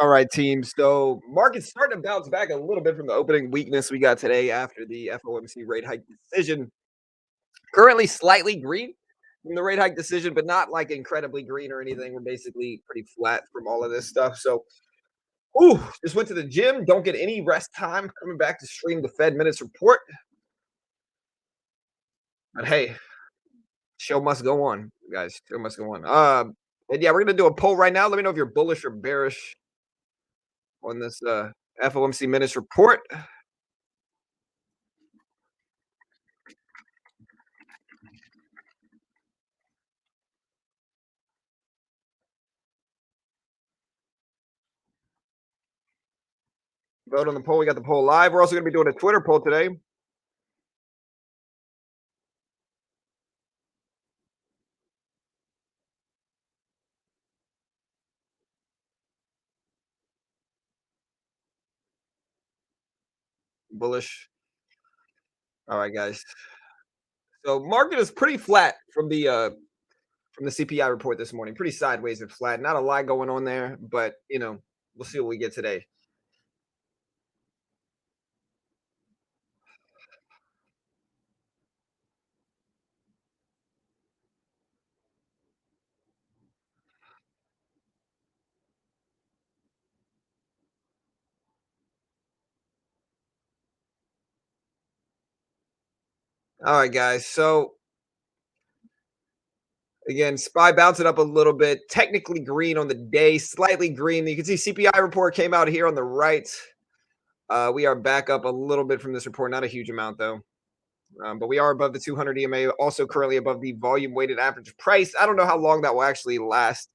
All right, team. So market's starting to bounce back a little bit from the opening weakness we got today after the FOMC rate hike decision. Currently slightly green from the rate hike decision, but not like incredibly green or anything. We're basically pretty flat from all of this stuff. So, just went to the gym. Don't get any rest time. Coming back to stream the Fed minutes report. But hey, show must go on, guys. Show must go on. And yeah, we're gonna do a poll right now. Let me know if you're bullish or bearish on this FOMC minutes report. Vote on the poll. We got the poll live. We're also going to be doing a Twitter poll today. Bullish. All right, guys. So market is pretty flat from the CPI report this morning. Pretty sideways and flat. Not a lot going on there, but we'll see what we get today. All right, guys. So again, SPY bouncing up a little bit. Technically green on the day, slightly green. You can see CPI report came out here on the right. We are back up a little bit from this report, not a huge amount though. But we are above the 200 EMA, also currently above the volume weighted average price. I don't know how long that will actually last.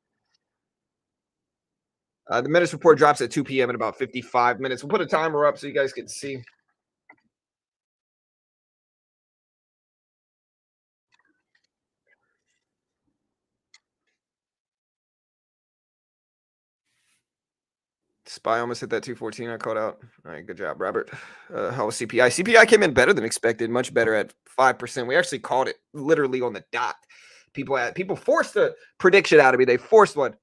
The minutes report drops at 2 p.m. in about 55 minutes. We'll put a timer up so you guys can see. SPY almost hit that 214 I called out. All right, good job, Robert. How was CPI? CPI came in better than expected, much better at 5%. We actually called it literally on the dot. People forced a prediction out of me. They forced one.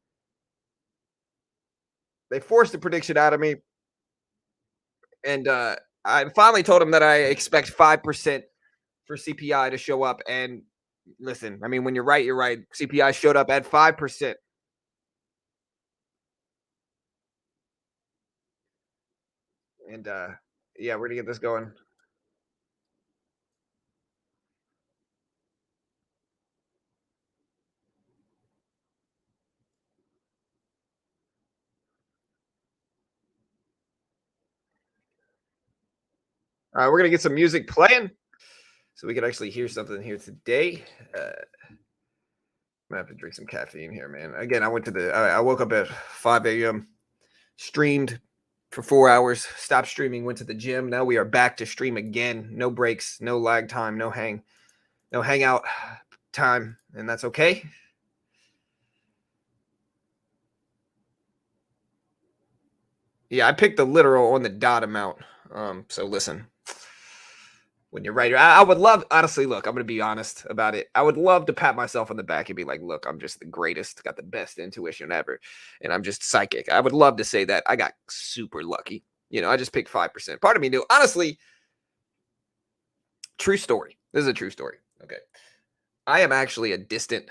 They forced a prediction out of me. And I finally told them that I expect 5% for CPI to show up. And listen, I mean, when you're right, you're right. CPI showed up at 5%. And yeah, we're gonna get this going. All right, we're gonna get some music playing so we can actually hear something here today. I'm gonna have to drink some caffeine here, man. Again, I woke up at 5 a.m., streamed for 4 hours, stopped streaming, went to the gym. Now we are back to stream again. No breaks, no lag time, no hangout time, and that's okay. Yeah, I picked the literal on the dot amount. So listen, when you're right, I would love, honestly, look, I'm going to be honest about it. I would love to pat myself on the back and be like, look, I'm just the greatest, got the best intuition ever, and I'm just psychic. I would love to say that. I got super lucky. I just picked 5%. Part of me knew, honestly, true story. This is a true story. Okay. I am actually a distant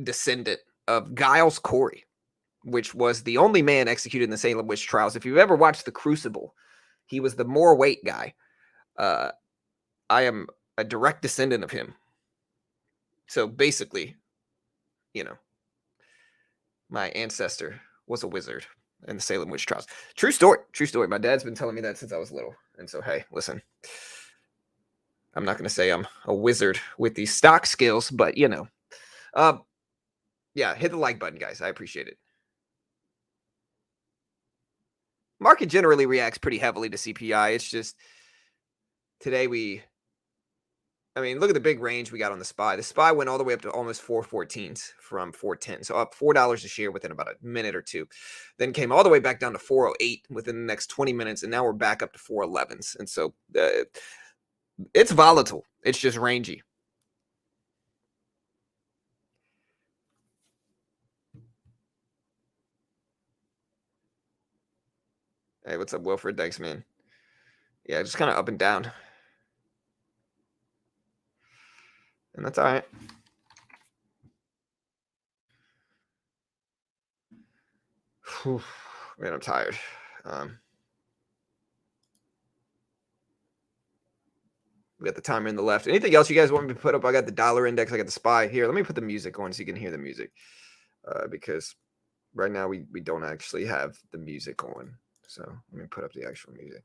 descendant of Giles Corey, which was the only man executed in the Salem witch trials. If you've ever watched The Crucible, he was the more weight guy. Uh, I am a direct descendant of him. So basically, you know, my ancestor was a wizard in the Salem witch trials. True story. True story. My dad's been telling me that since I was little. And so, hey, listen, I'm not going to say I'm a wizard with these stock skills, but um, yeah, hit the like button, guys. I appreciate it. Market generally reacts pretty heavily to CPI. It's just today look at the big range we got on the SPY. The SPY went all the way up to almost 414s from 410. So up $4 a share within about a minute or two. Then came all the way back down to 408 within the next 20 minutes. And now we're back up to 411s. And so it's volatile. It's just rangy. Hey, what's up, Wilfred? Thanks, man. Yeah, just kind of up and down. And that's all right. Whew, man, I'm tired. We got the timer in the left. Anything else you guys want me to put up? I got the dollar index. I got the SPY here. Let me put the music on so you can hear the music, because right now we don't actually have the music on. So let me put up the actual music.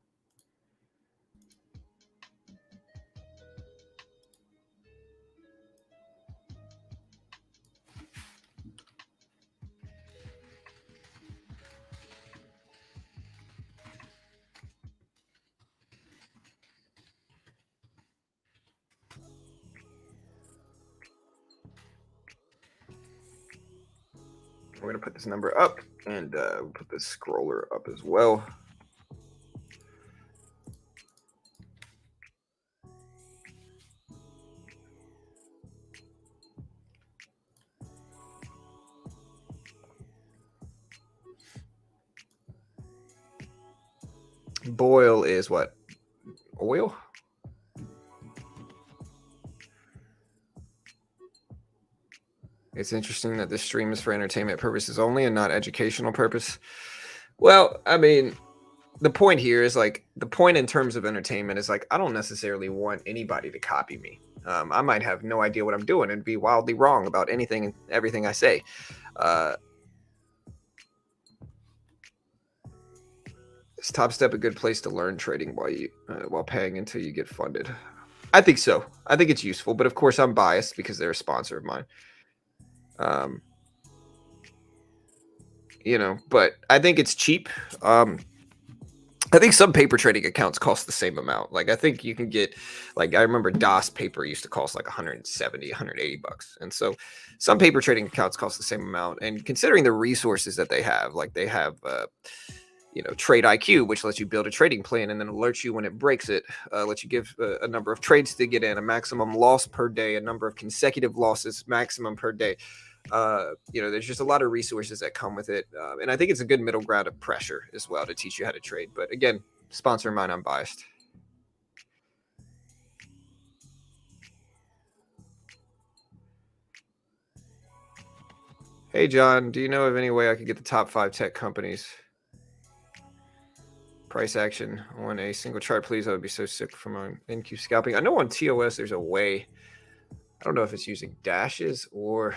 We're going to put this number up, and we'll put the scroller up as well. Boil is what? Oil? It's interesting that this stream is for entertainment purposes only and not educational purpose. Well, I mean, the point here is like the point in terms of entertainment is like I don't necessarily want anybody to copy me. I might have no idea what I'm doing and be wildly wrong about anything and everything I say. Is Top Step a good place to learn trading while paying until you get funded? I think so. I think it's useful, but of course I'm biased because they're a sponsor of mine. But I think it's cheap. I think some paper trading accounts cost the same amount. Like I think you can get, like I remember DOS paper used to cost like 170, 180 bucks. And so some paper trading accounts cost the same amount. And considering the resources that they have, like they have, Trade IQ, which lets you build a trading plan and then alerts you when it breaks it, lets you give a number of trades to get in, a maximum loss per day, a number of consecutive losses maximum per day. There's just a lot of resources that come with it. And I think it's a good middle ground of pressure as well to teach you how to trade. But again, sponsor of mine, I'm biased. Hey, John, do you know of any way I could get the top 5 tech companies? Price action on a single chart, please. I would be so sick from on NQ scalping. I know on TOS there's a way. I don't know if it's using dashes or...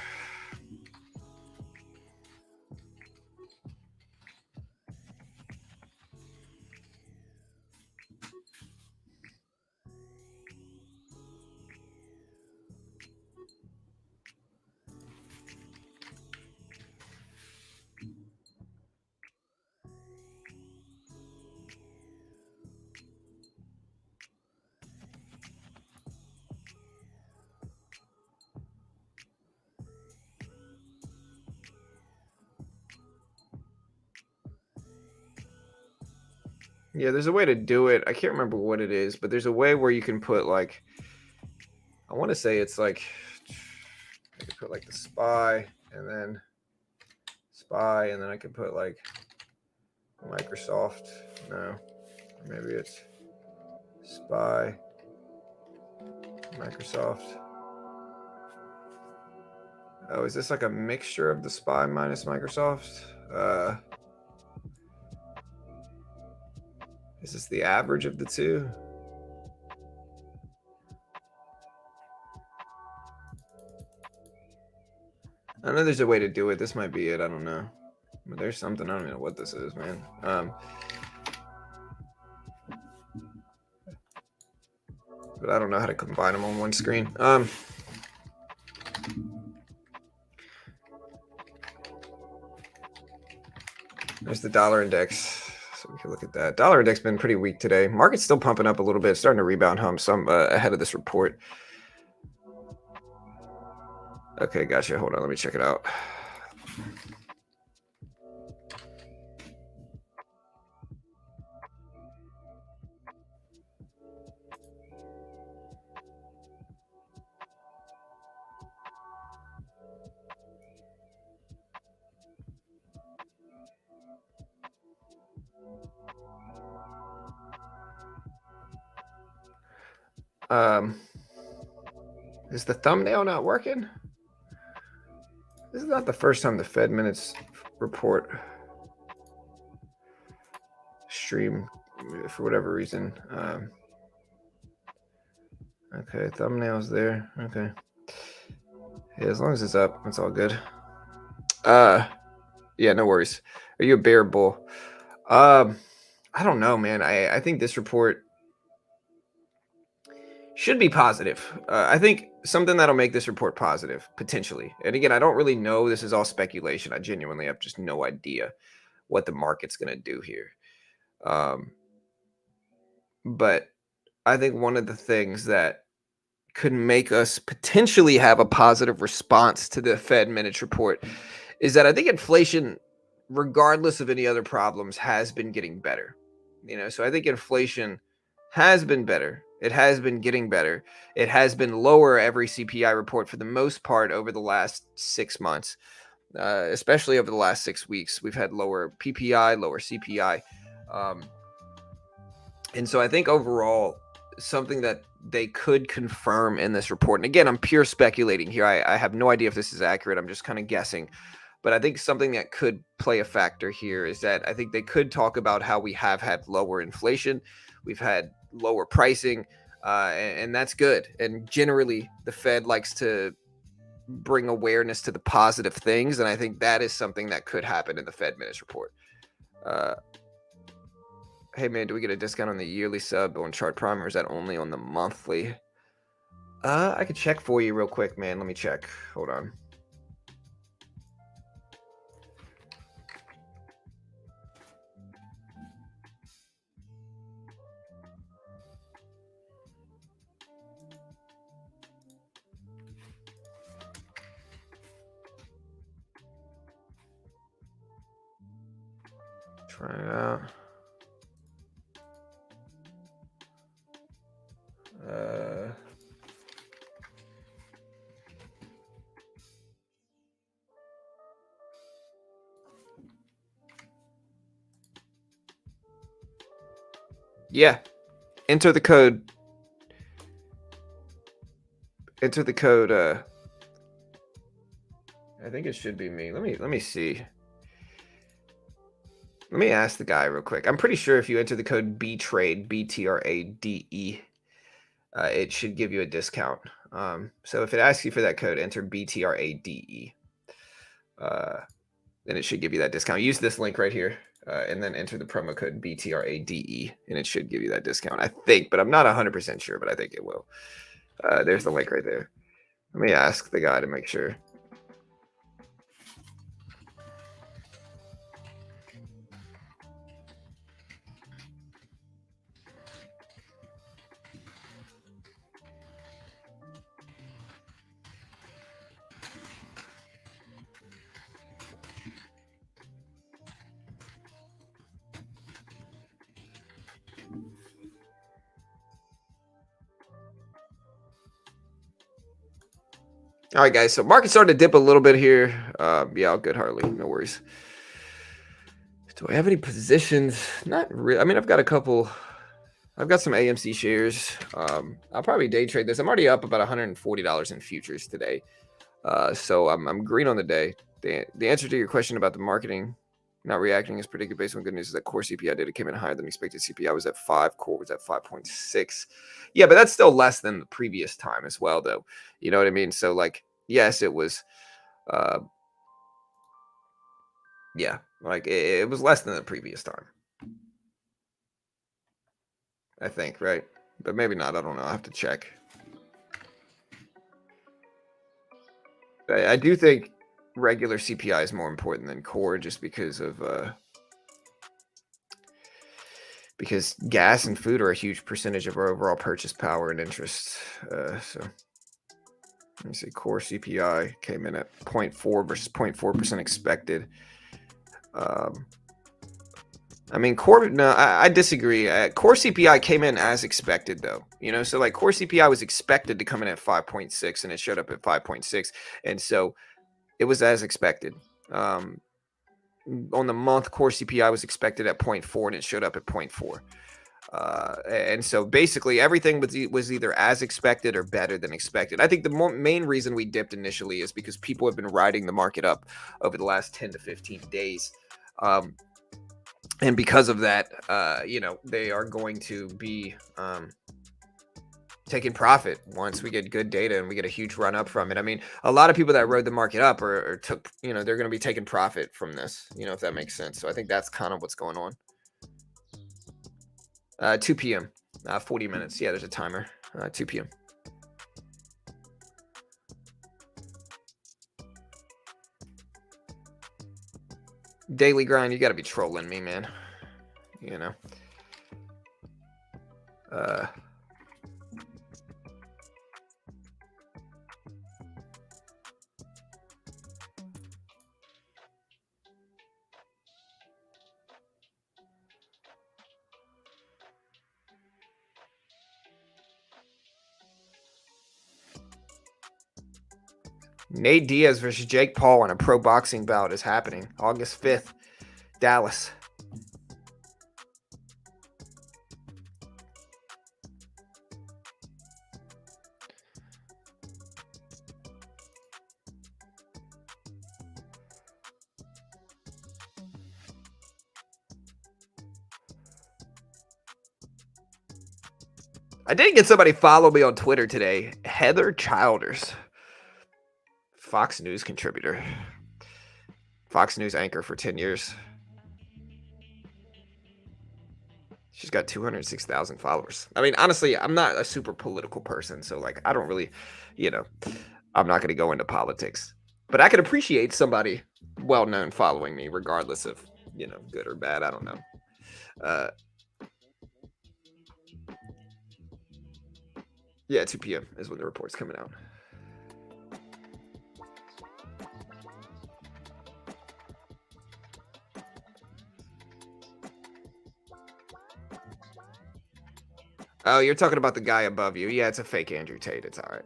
Yeah, there's a way to do it. I can't remember what it is, but there's a way where you can put like, I want to say it's like, I could put like the SPY and then I could put like Microsoft. No, maybe it's SPY, Microsoft. Oh, is this like a mixture of the SPY minus Microsoft? Is this the average of the two? I know there's a way to do it. This might be it. I don't know. But there's something. I don't even know what this is, man. But I don't know how to combine them on one screen. There's the dollar index. So we can look at that. Dollar index been pretty weak today. Market's still pumping up a little bit, starting to rebound hum. So I'm ahead of this report. Okay, gotcha. Hold on, let me check it out. Is the thumbnail not working? This is not the first time the Fed Minutes report stream for whatever reason. Okay, thumbnail's there. Okay. Yeah, as long as it's up, it's all good. Yeah, no worries. Are you a bear bull? I don't know, man. I think this report should be positive. I think something that'll make this report positive, potentially. And again, I don't really know. This is all speculation. I genuinely have just no idea what the market's going to do here. But I think one of the things that could make us potentially have a positive response to the Fed Minutes report is that I think inflation, regardless of any other problems, has been getting better. So I think inflation has been better. It has been getting better. It has been lower every CPI report for the most part over the last 6 months, especially over the last 6 weeks. We've had lower PPI, lower CPI. And so I think overall, something that they could confirm in this report, and again, I'm pure speculating here. I have no idea if this is accurate. I'm just kind of guessing. But I think something that could play a factor here is that I think they could talk about how we have had lower inflation. We've had lower pricing, and that's good. And generally, the Fed likes to bring awareness to the positive things. And I think that is something that could happen in the Fed Minutes report. Hey, man, do we get a discount on the yearly sub on Chart Prime, or is that only on the monthly? I could check for you real quick, man. Let me check. Hold on. Try it out. Yeah. Enter the code. Enter the code. I think it should be me. Let me see. Let me ask the guy real quick. I'm pretty sure if you enter the code BTRADE, BTRADE, it should give you a discount. So if it asks you for that code, enter BTRADE. Then it should give you that discount. Use this link right here, and then enter the promo code BTRADE, and it should give you that discount, I think, but I'm not 100% sure, but I think it will. There's the link right there. Let me ask the guy to make sure. All right, guys. So market started to dip a little bit here. Yeah, all good, Harley. No worries. Do I have any positions? Not really. I mean, I've got a couple. I've got some AMC shares. I'll probably day trade this. I'm already up about $140 in futures today. So I'm green on the day. The answer to your question about the marketing not reacting as predicted based on good news is that core CPI data came in higher than expected. CPI was at 5, core was at 5.6. Yeah, but that's still less than the previous time as well, though. You know what I mean? So, like, yes, it was, yeah, like it was less than the previous time. I think, right? But maybe not. I don't know. I have to check. I do think regular CPI is more important than core just because of because gas and food are a huge percentage of our overall purchase power and interest. So let me see. Core CPI came in at 0.4 versus 0.4% expected. I mean, core. No, I disagree. Core CPI came in as expected, though. You know, so like core CPI was expected to come in at 5.6, and it showed up at 5.6, and so it was as expected. On the month, core CPI was expected at 0.4, and it showed up at 0.4. And so basically everything was either as expected or better than expected. I think the main reason we dipped initially is because people have been riding the market up over the last 10 to 15 days. And because of that, they are going to be taking profit once we get good data and we get a huge run up from it. I mean, a lot of people that rode the market up or took, they're going to be taking profit from this, if that makes sense. So I think that's kind of what's going on. 2 p.m. 40 minutes. Yeah, there's a timer. 2 p.m. Daily grind. You got to be trolling me, man. Nate Diaz versus Jake Paul on a pro boxing bout is happening August 5th, Dallas. I did get somebody follow me on Twitter today. Heather Childers, Fox News contributor, Fox News anchor for 10 years. She's got 206,000 followers. I mean, honestly, I'm not a super political person, so I don't really, I'm not going to go into politics. But I can appreciate somebody well-known following me, regardless of, good or bad. I don't know. Yeah, 2 p.m. is when the report's coming out. Oh, you're talking about the guy above you. Yeah, it's a fake Andrew Tate. It's all right.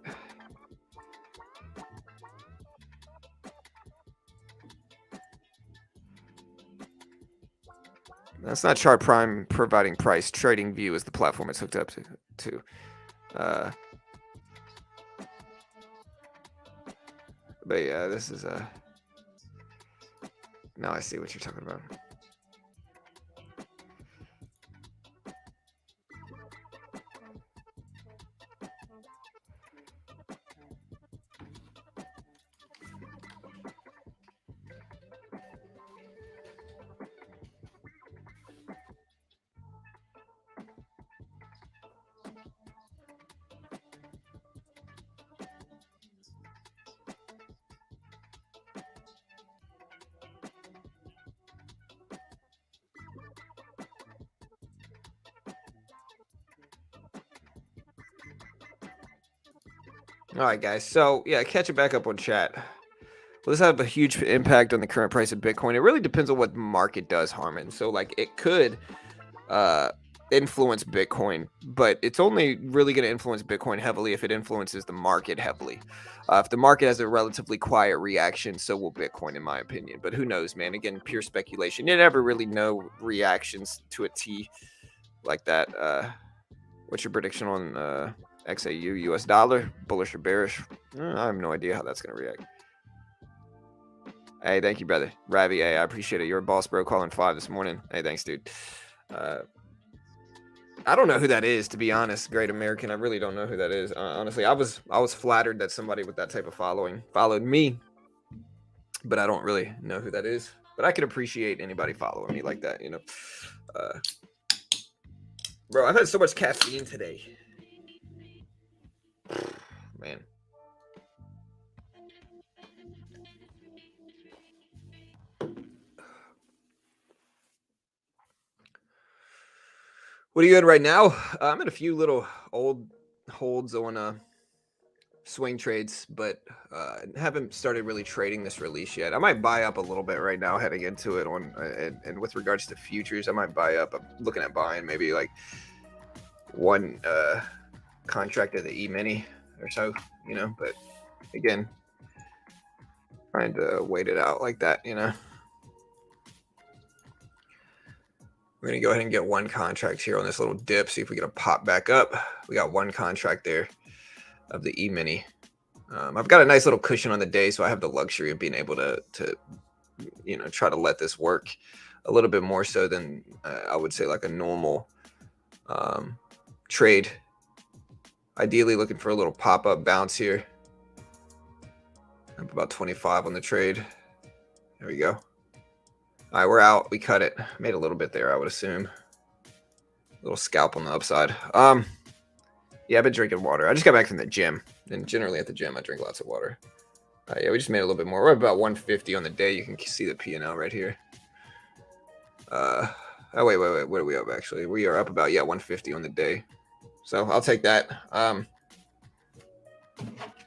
That's not Chart Prime providing price. Trading View is the platform it's hooked up to. But yeah, this is now I see what you're talking about. All right, guys. So yeah, catching back up on chat. Will this have a huge impact on the current price of Bitcoin? It really depends on what the market does, Harmon. So it could influence Bitcoin, but it's only really going to influence Bitcoin heavily if it influences the market heavily. If the market has a relatively quiet reaction, so will Bitcoin, in my opinion. But who knows, man? Again, pure speculation. You never really know reactions to a T like that. What's your prediction on XAU US dollar? Bullish or bearish? I have no idea how that's going to react. Hey, thank you, brother. Ravi, hey, I appreciate it. You're a boss, bro. Calling 5 this morning. Hey, thanks, dude. I don't know who that is, to be honest. Great American. I really don't know who that is. Honestly, I was flattered that somebody with that type of following followed me, but I don't really know who that is. But I could appreciate anybody following me like that, Bro, I've had so much caffeine today. Man. What are you in right now? I'm in a few little old holds on swing trades, but haven't started really trading this release yet. I might buy up a little bit right now heading into it on and with regards to futures, I might buy up. I'm looking at buying maybe like one contract of the E-mini or so, but again, trying to wait it out like that, We're going to go ahead and get one contract here on this little dip, see if we get a pop back up. We got one contract there of the E-mini. I've got a nice little cushion on the day, so I have the luxury of being able to try to let this work a little bit more so than I would say like a normal trade. Ideally looking for a little pop-up bounce here. Up about 25 on the trade. There we go. All right, we're out. We cut it. Made a little bit there, I would assume. A little scalp on the upside. Yeah, I've been drinking water. I just got back from the gym. And generally at the gym, I drink lots of water. Yeah, we just made a little bit more. We're at about 150 on the day. You can see the P&L right here. Oh, wait. What are we up, actually? We are up about, 150 on the day. So I'll take that.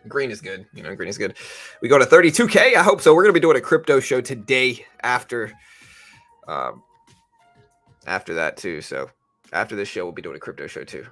Green is good. Green is good. We go to 32K. I hope so. We're going to be doing a crypto show today after that too. So after this show, we'll be doing a crypto show too.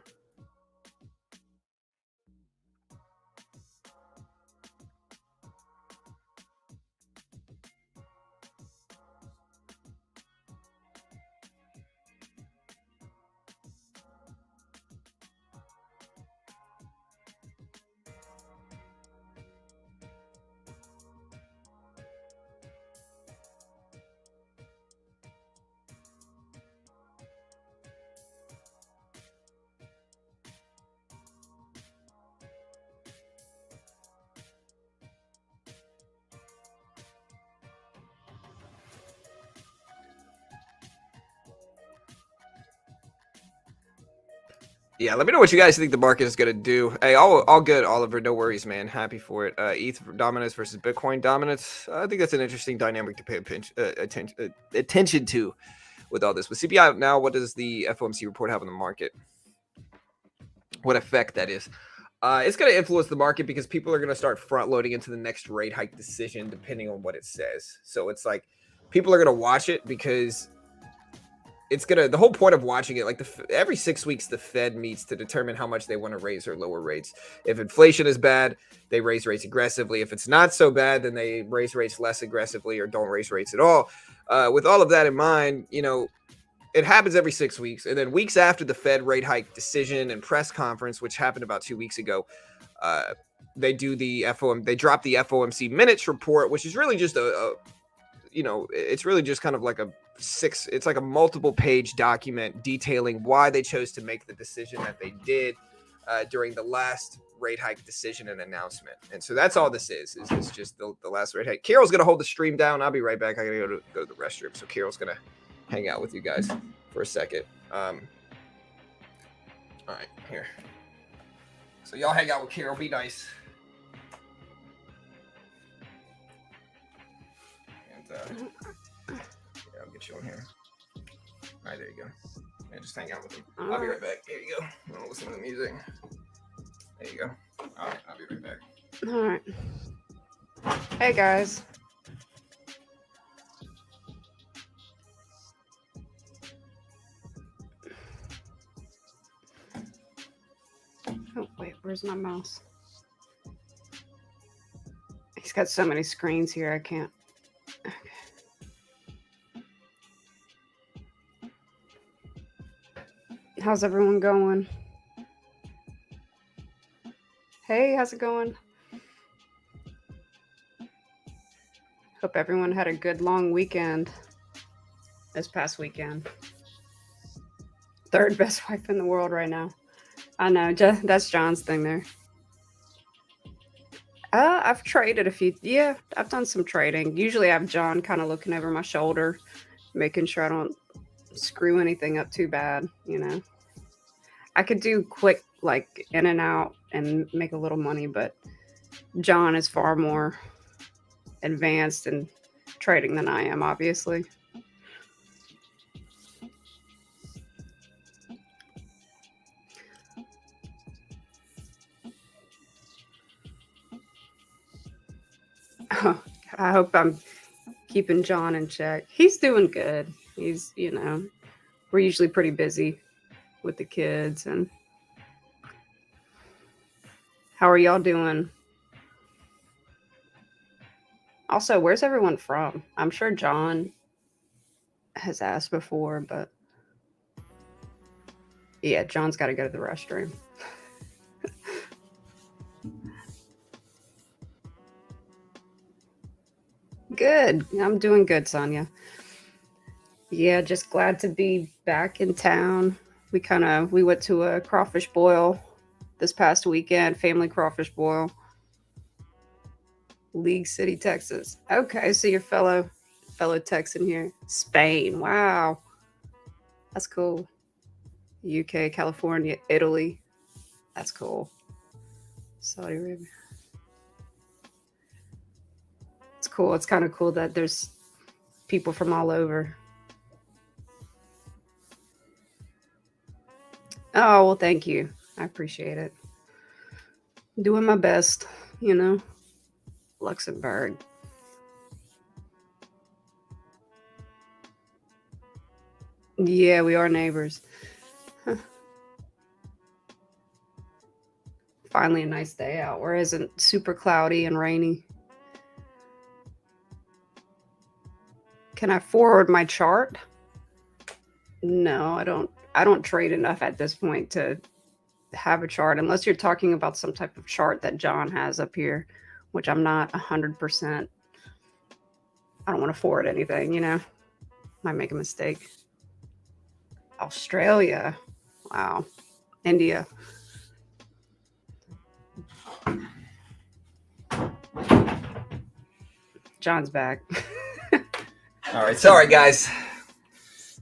Yeah, let me know what you guys think the market is going to do. Hey, all good, Oliver. No worries, man. Happy for it. ETH dominance versus Bitcoin dominance. I think that's an interesting dynamic to pay attention to with all this. With CPI out now, what does the FOMC report have on the market? What effect that is? It's going to influence the market because people are going to start front loading into the next rate hike decision depending on what it says. So it's like people are going to watch it because the whole point of watching it, like every 6 weeks, the Fed meets to determine how much they want to raise or lower rates. If inflation is bad, they raise rates aggressively. If it's not so bad, then they raise rates less aggressively or don't raise rates at all. With all of that in mind, it happens every 6 weeks. And then weeks after the Fed rate hike decision and press conference, which happened about 2 weeks ago, they do they drop the FOMC Minutes report, which is really just it's really just kind of like it's like a multiple page document detailing why they chose to make the decision that they did during the last rate hike decision and announcement. And so that's all this is just the last rate hike. Carol's going to hold the stream down. I'll be right back. I got to go to the restroom. So Carol's going to hang out with you guys for a second. All right, here. So y'all hang out with Carol. Be nice. And I'll get you on here. All right, there you go. And just hang out with him. I'll be right back. There you go. I'll listen to the music. There you go. All right, I'll be right back. All right. Hey, guys. Oh, wait, where's my mouse? He's got so many screens here, I can't. Okay. How's everyone going? Hey, how's it going? Hope everyone had a good long weekend this past weekend. Third best wife in the world right now. I know, that's John's thing there. I've traded a few. Yeah, I've done some trading. Usually I have John kind of looking over my shoulder, making sure I don't screw anything up too bad, I could do quick, like, in and out and make a little money, but John is far more advanced in trading than I am, obviously. I hope I'm keeping John in check. He's doing good. He's, we're usually pretty busy with the kids. And how are y'all doing? Also, where's everyone from? I'm sure John has asked before, but Yeah, John's got to go to the restroom. Good. I'm doing good, Sonia. Yeah, just glad to be back in town. We went to a crawfish boil this past weekend, family crawfish boil, League City, Texas. Okay, so your fellow Texan here, Spain. Wow, that's cool. UK, California, Italy. That's cool. Saudi Arabia. It's cool. It's kind of cool that there's people from all over. Oh, well, thank you. I appreciate it. Doing my best, you know. Luxembourg. Yeah, we are neighbors. Huh. Finally, a nice day out where it isn't super cloudy and rainy. Can I forward my chart? No, I don't. I don't trade enough at this point to have a chart unless you're talking about some type of chart that John has up here, which I'm not 100%. I don't want to forward anything, you know. Might make a mistake. Australia. Wow. India. John's back. All right. Sorry, guys.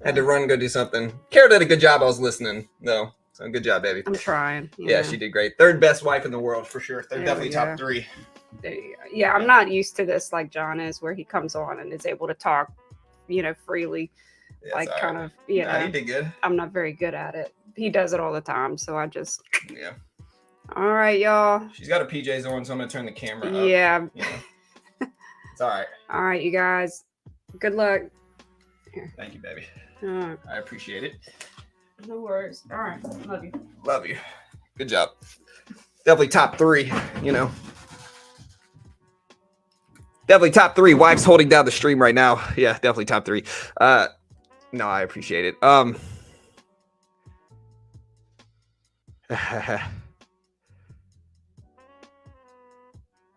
Had to run, go do something. Kara did a good job. I was listening, though. So good job, baby. I'm trying. Yeah, she did great. Third best wife in the world, for sure. They're There definitely we top go. three. Yeah, I'm not used to this like John is, where he comes on and is able to talk, freely. Yeah, Like, sorry. kind of, Nah, you did good. I'm not very good at it. He does it all the time, so I just. Yeah. All right, y'all. She's got her PJs on, so I'm going to turn the camera up. Yeah. You know. It's all right. All right, you guys. Good luck. Here. Thank you, baby. All right. I appreciate it. No worries. All right. Love you. Love you. Good job. Definitely top three, you know. Definitely top three. Wife's holding down the stream right now. Yeah, definitely top three. No, I appreciate it. All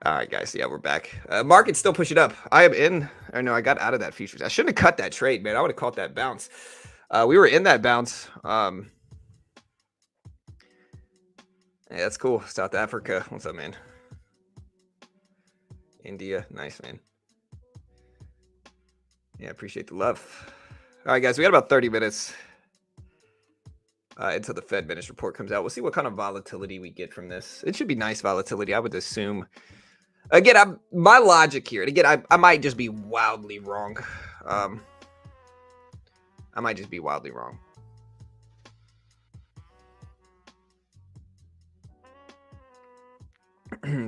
right, guys. Yeah, we're back. Market's still pushing up. I am in. Or no, I got out of that futures. I shouldn't have cut that trade, man. I would have caught that bounce. We were in that bounce. Yeah, that's cool. South Africa. What's up, man? India. Nice, man. Yeah, appreciate the love. All right, guys. We got about 30 minutes until the Fed minutes report comes out. We'll see what kind of volatility we get from this. It should be nice volatility, I would assume. Again, my logic here, and again, I might just be wildly wrong. I might just be wildly wrong.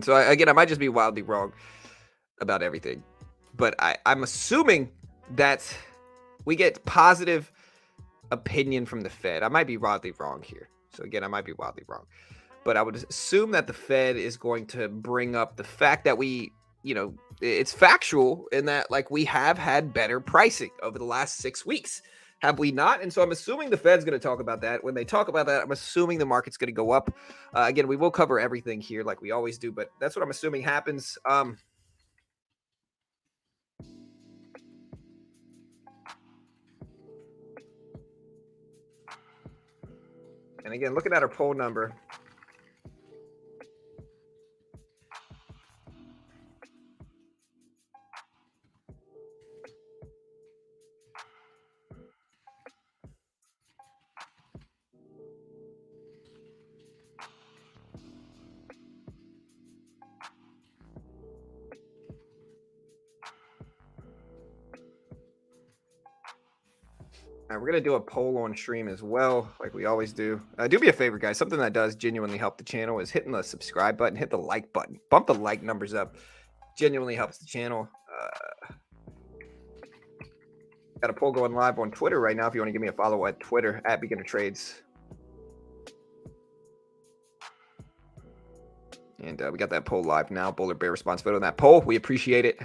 So I might just be wildly wrong about everything. But I'm assuming that we get positive opinion from the Fed. I might be wildly wrong here. So again, I might be wildly wrong. But I would assume that the Fed is going to bring up the fact that we, it's factual in that, like, we have had better pricing over the last 6 weeks. Have we not? And so I'm assuming the Fed's going to talk about that. When they talk about that, I'm assuming the market's going to go up. Again, we will cover everything here like we always do, but that's what I'm assuming happens. And again, looking at our poll number, we're going to do a poll on stream as well, like we always do. Do me a favor, guys. Something that does genuinely help the channel is hitting the subscribe button, hit the like button, bump the like numbers up. Genuinely helps the channel. Got a poll going live on Twitter right now if you want to give me a follow at Twitter, at Beginner Trades. And we got that poll live now. Bull or bear response vote on that poll. We appreciate it.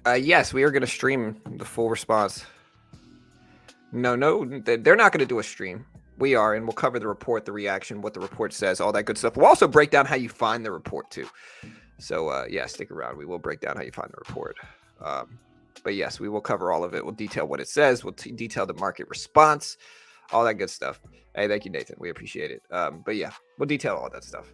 Yes, we are going to stream the full response. No, they're not going to do a stream. We are, and we'll cover the report, the reaction, what the report says, all that good stuff. We'll also break down how you find the report too. So yeah, stick around. We will break down how you find the report. But yes, we will cover all of it. We'll detail what it says. We'll detail the market response, all that good stuff. Hey, thank you, Nathan. We appreciate it. But yeah, we'll detail all that stuff.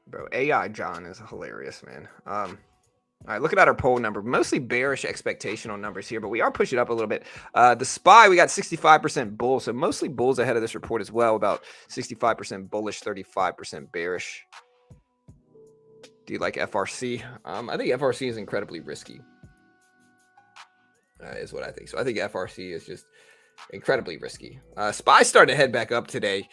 Bro, AI John is hilarious, man. All right, looking at our poll number, mostly bearish expectational numbers here, but we are pushing up a little bit. The SPY, we got 65% bull, so mostly bulls ahead of this report as well, about 65% bullish, 35% bearish. Do you like FRC? I think FRC is incredibly risky, is what I think. So I think FRC is just incredibly risky. SPY started to head back up today.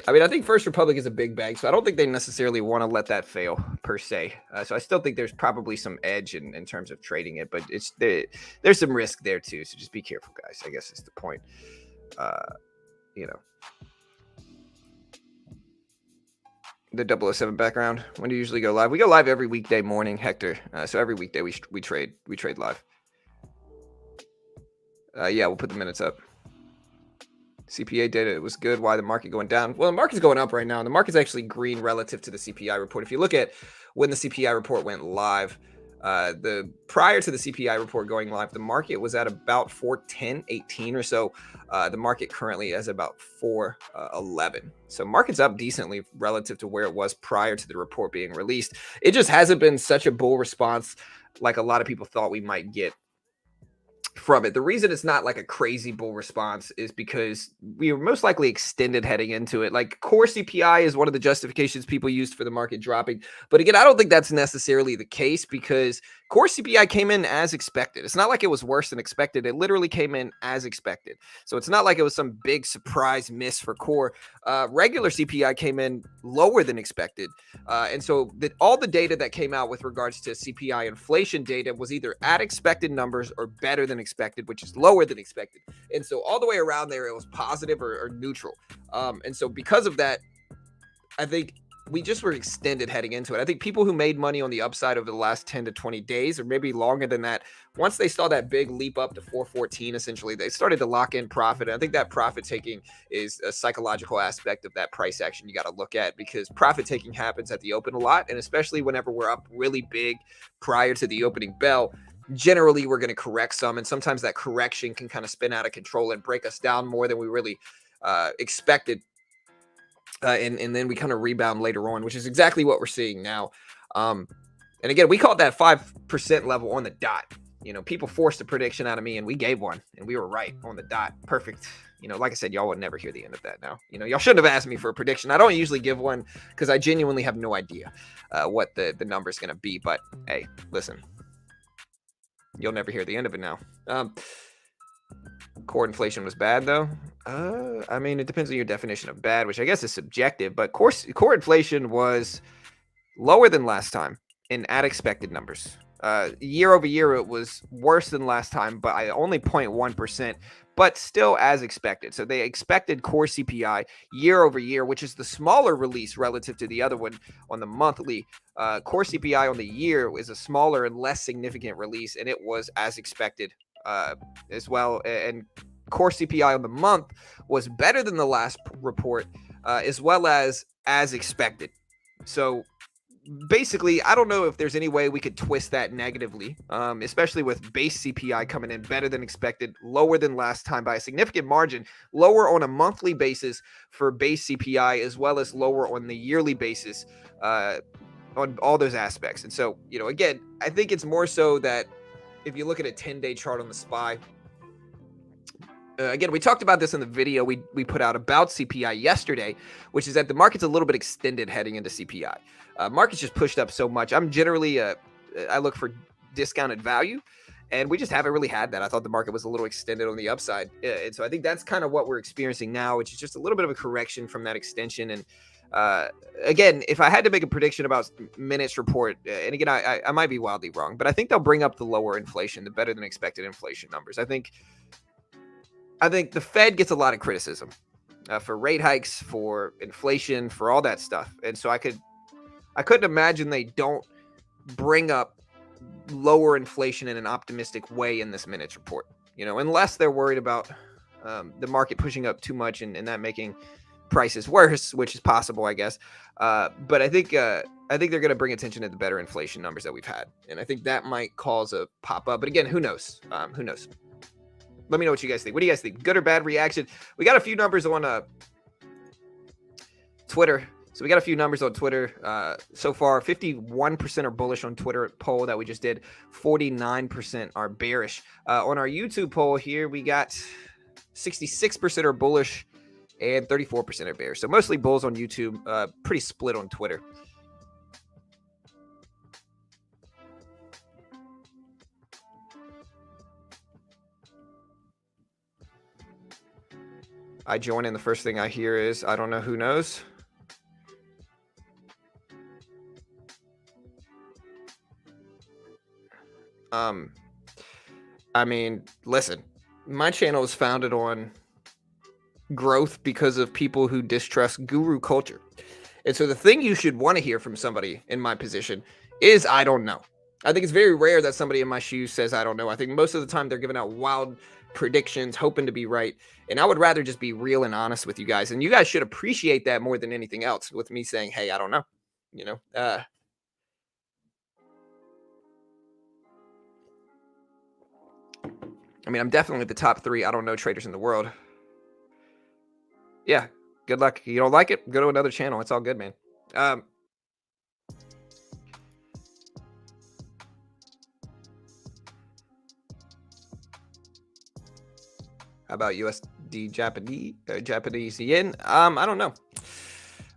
I mean, I think First Republic is a big bank, so I don't think they necessarily want to let that fail per se. So I still think there's probably some edge in terms of trading it, but there's some risk there too. So just be careful, guys. I guess is the point. You know, the 007 background. When do you usually go live? We go live every weekday morning, Hector. So every weekday we trade live. Yeah, we'll put the minutes up. CPA data, it was good. Why the market going down? Well, the market's going up right now, and the market's actually green relative to the CPI report. If you look at when the CPI report went live, prior to the CPI report going live, the market was at about 410.18 or so. The market currently is about 411. So market's up decently relative to where it was prior to the report being released. It just hasn't been such a bull response like a lot of people thought we might get from it. The reason it's not like a crazy bull response is because we were most likely extended heading into it. Like core CPI is one of the justifications people used for the market dropping. But again, I don't think that's necessarily the case because core CPI came in as expected. It's not like it was worse than expected. It literally came in as expected. So it's not like it was some big surprise miss for core. Regular CPI came in lower than expected. And so all the data that came out with regards to CPI inflation data was either at expected numbers or better than expected, which is lower than expected. And so all the way around there, it was positive or neutral. And so because of that, I think we just were extended heading into it. I think people who made money on the upside over the last 10 to 20 days, or maybe longer than that, once they saw that big leap up to 414, essentially, they started to lock in profit. And I think that profit taking is a psychological aspect of that price action you got to look at, because profit taking happens at the open a lot. And especially whenever we're up really big prior to the opening bell, generally we're going to correct some. And sometimes that correction can kind of spin out of control and break us down more than we really expected. And then we kind of rebound later on, which is exactly what we're seeing now. And again, we called that 5% level on the dot. You know, people forced a prediction out of me and we gave one and we were right on the dot. Perfect. You know, like I said, y'all would never hear the end of that now. You know, y'all shouldn't have asked me for a prediction. I don't usually give one because I genuinely have no idea what the number is going to be. But hey, listen, you'll never hear the end of it now. Core inflation was bad though. I mean, it depends on your definition of bad, which I guess is subjective, but core inflation was lower than last time and at expected numbers. Year over year, it was worse than last time, but only 0.1%, but still as expected. So they expected core CPI year over year, which is the smaller release relative to the other one on the monthly. Core CPI on the year is a smaller and less significant release, and it was as expected as well. And core CPI on the month was better than the last report, as well as expected. So basically, I don't know if there's any way we could twist that negatively, especially with base CPI coming in better than expected, lower than last time by a significant margin, lower on a monthly basis for base CPI, as well as lower on the yearly basis on all those aspects. And so, you know, again, I think it's more so that if you look at a 10-day chart on the SPY, again, we talked about this in the video we put out about CPI yesterday, which is that the market's a little bit extended heading into CPI. Market's just pushed up so much. I'm generally, I look for discounted value, and we just haven't really had that. I thought the market was a little extended on the upside. And so I think that's kind of what we're experiencing now, which is just a little bit of a correction from that extension. And again, if I had to make a prediction about minutes report, and again, I might be wildly wrong, but I think they'll bring up the lower inflation, the better than expected inflation numbers. I think the Fed gets a lot of criticism for rate hikes, for inflation, for all that stuff. And so I couldn't imagine they don't bring up lower inflation in an optimistic way in this minutes report, unless they're worried about the market pushing up too much and that making prices worse, which is possible, I guess. But I think they're going to bring attention to the better inflation numbers that we've had. And I think that might cause a pop up. But again, who knows? Who knows? Let me know what you guys think. What do you guys think? Good or bad reaction? We got a few numbers on Twitter. So we got a few numbers on Twitter so far. 51% are bullish on Twitter poll that we just did. 49% are bearish. On our YouTube poll here, we got 66% are bullish and 34% are bearish. So mostly bulls on YouTube, pretty split on Twitter. I join in, the first thing I hear is, I don't know, who knows? I mean, listen, my channel is founded on growth because of people who distrust guru culture. And so the thing you should want to hear from somebody in my position is, I don't know. I think it's very rare that somebody in my shoes says, I don't know. I think most of the time they're giving out wild predictions, hoping to be right. And I would rather just be real and honest with you guys. And you guys should appreciate that more than anything else, with me saying, hey, I don't know. I mean, I'm definitely the top 3 I don't know traders in the world. Yeah, good luck. You don't like it? Go to another channel. It's all good, man. How about USD Japanese yen? I don't know.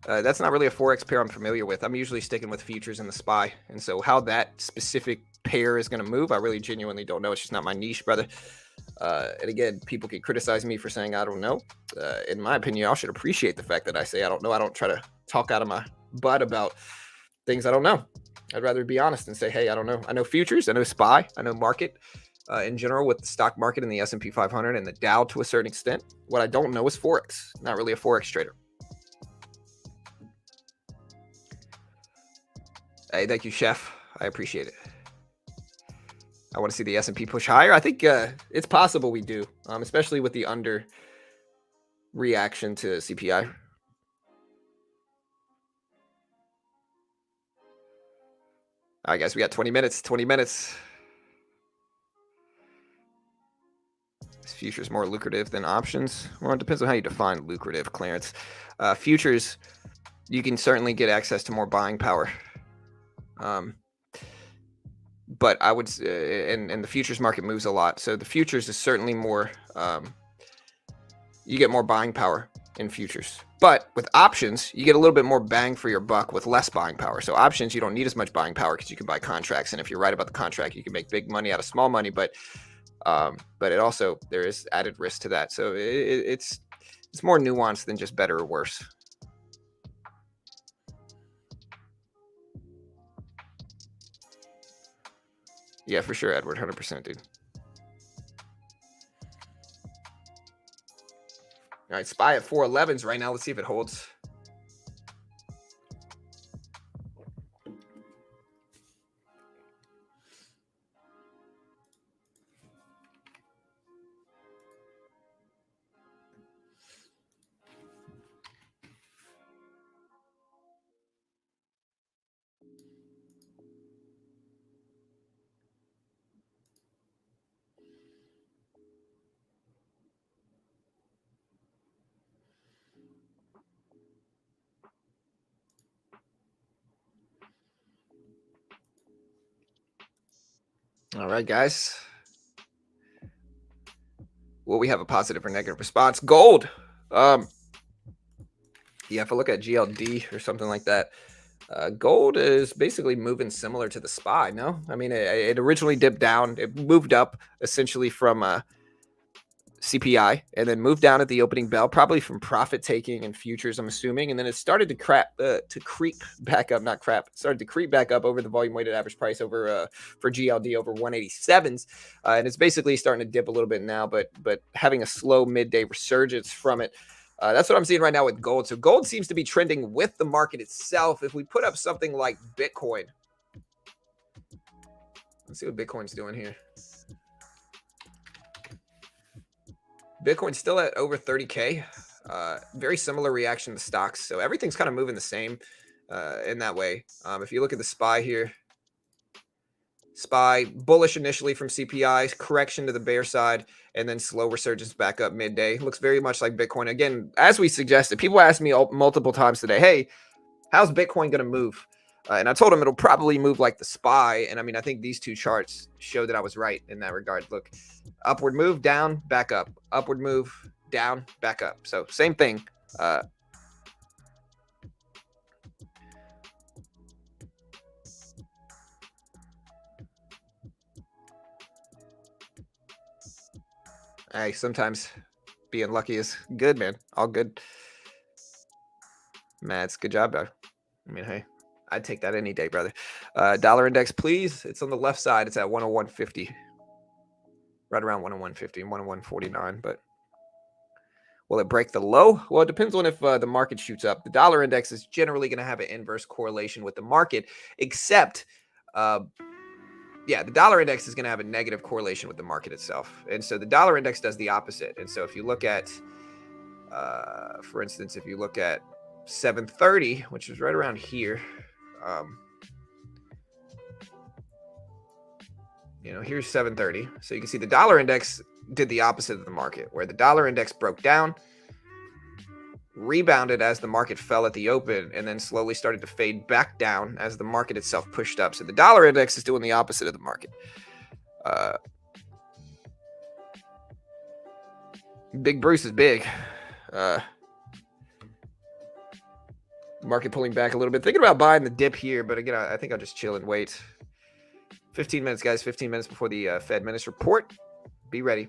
That's not really a Forex pair I'm familiar with. I'm usually sticking with futures and the SPY. And so how that specific pair is going to move, I really genuinely don't know. It's just not my niche, brother. And again, people can criticize me for saying I don't know. In my opinion, y'all should appreciate the fact that I say I don't know. I don't try to talk out of my butt about things I don't know. I'd rather be honest and say, hey, I don't know. I know futures, I know SPY, I know market in general, with the stock market and the S&P 500 and the Dow to a certain extent. What I don't know is Forex. Not really a Forex trader. Hey, thank you, Chef. I appreciate it. I want to see the S&P push higher. I think it's possible we do, especially with the under reaction to CPI. All right, guys, we got 20 minutes. 20 minutes. Is futures more lucrative than options? Well, it depends on how you define lucrative, Clarence. Futures, you can certainly get access to more buying power. But I would, and the futures market moves a lot. So the futures is certainly more, you get more buying power in futures. But with options, you get a little bit more bang for your buck with less buying power. So options, you don't need as much buying power because you can buy contracts. And if you're right about the contract, you can make big money out of small money. But it also, there is added risk to that. So it's more nuanced than just better or worse. Yeah, for sure, Edward. 100%, dude. All right, SPY at 411s right now. Let's see if it holds. All right, guys. will we have a positive or negative response? Gold. Yeah, if I look at GLD or something like that, gold is basically moving similar to the SPY. No, I mean it originally dipped down. It moved up essentially from CPI and then moved down at the opening bell, probably from profit taking and futures, I'm assuming. And then it started to creep back up, not crap. It started to creep back up over the volume weighted average price over for GLD over 187s. And it's basically starting to dip a little bit now, but having a slow midday resurgence from it. That's what I'm seeing right now with gold. So gold seems to be trending with the market itself. If we put up something like Bitcoin, let's see what Bitcoin's doing here. Bitcoin's still at over 30K. Very similar reaction to stocks. So everything's kind of moving the same in that way. If you look at the SPY here, SPY bullish initially from CPI, correction to the bear side, and then slow resurgence back up midday. Looks very much like Bitcoin. Again, as we suggested, people asked me multiple times today, hey, how's Bitcoin going to move? And I told them it'll probably move like the SPY. And I mean, I think these two charts show that I was right in that regard. Look, upward move, down, back up. Upward move, down, back up. So same thing. Hey, sometimes being lucky is good, man. All good. Mads, good job, bro. I mean, hey, I'd take that any day, brother. Dollar index, please. It's on the left side. It's at 101.50. Right around 101.50 and 101.49. But will it break the low? Well, it depends on if the market shoots up. The dollar index is generally going to have an inverse correlation with the market, except yeah, the dollar index is going to have a negative correlation with the market itself. And so the dollar index does the opposite. And so if you look at, for instance, if you look at 730, which is right around here, you know, here's 730. So you can see the dollar index did the opposite of the market, where the dollar index broke down, rebounded as the market fell at the open, and then slowly started to fade back down as the market itself pushed up. So the dollar index is doing the opposite of the market. Big Bruce is big. Market pulling back a little bit. Thinking about buying the dip here, but again, I think I'll just chill and wait. 15 minutes, guys. 15 minutes before the Fed Minutes report. Be ready.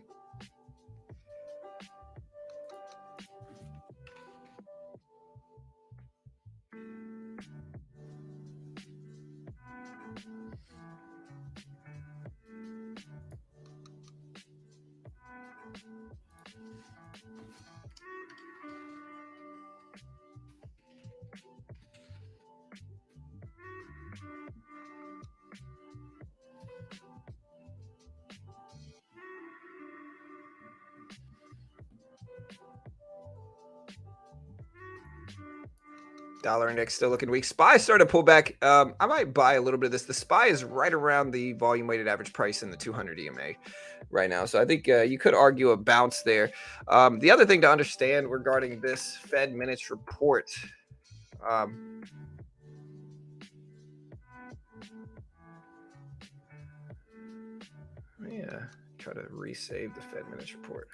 Dollar index still looking weak. SPY started to pull back. I might buy a little bit of this. The SPY is right around the volume weighted average price in the 200 EMA right now. So I think you could argue a bounce there. The other thing to understand regarding this Fed Minutes report. Yeah, try to resave the Fed Minutes report.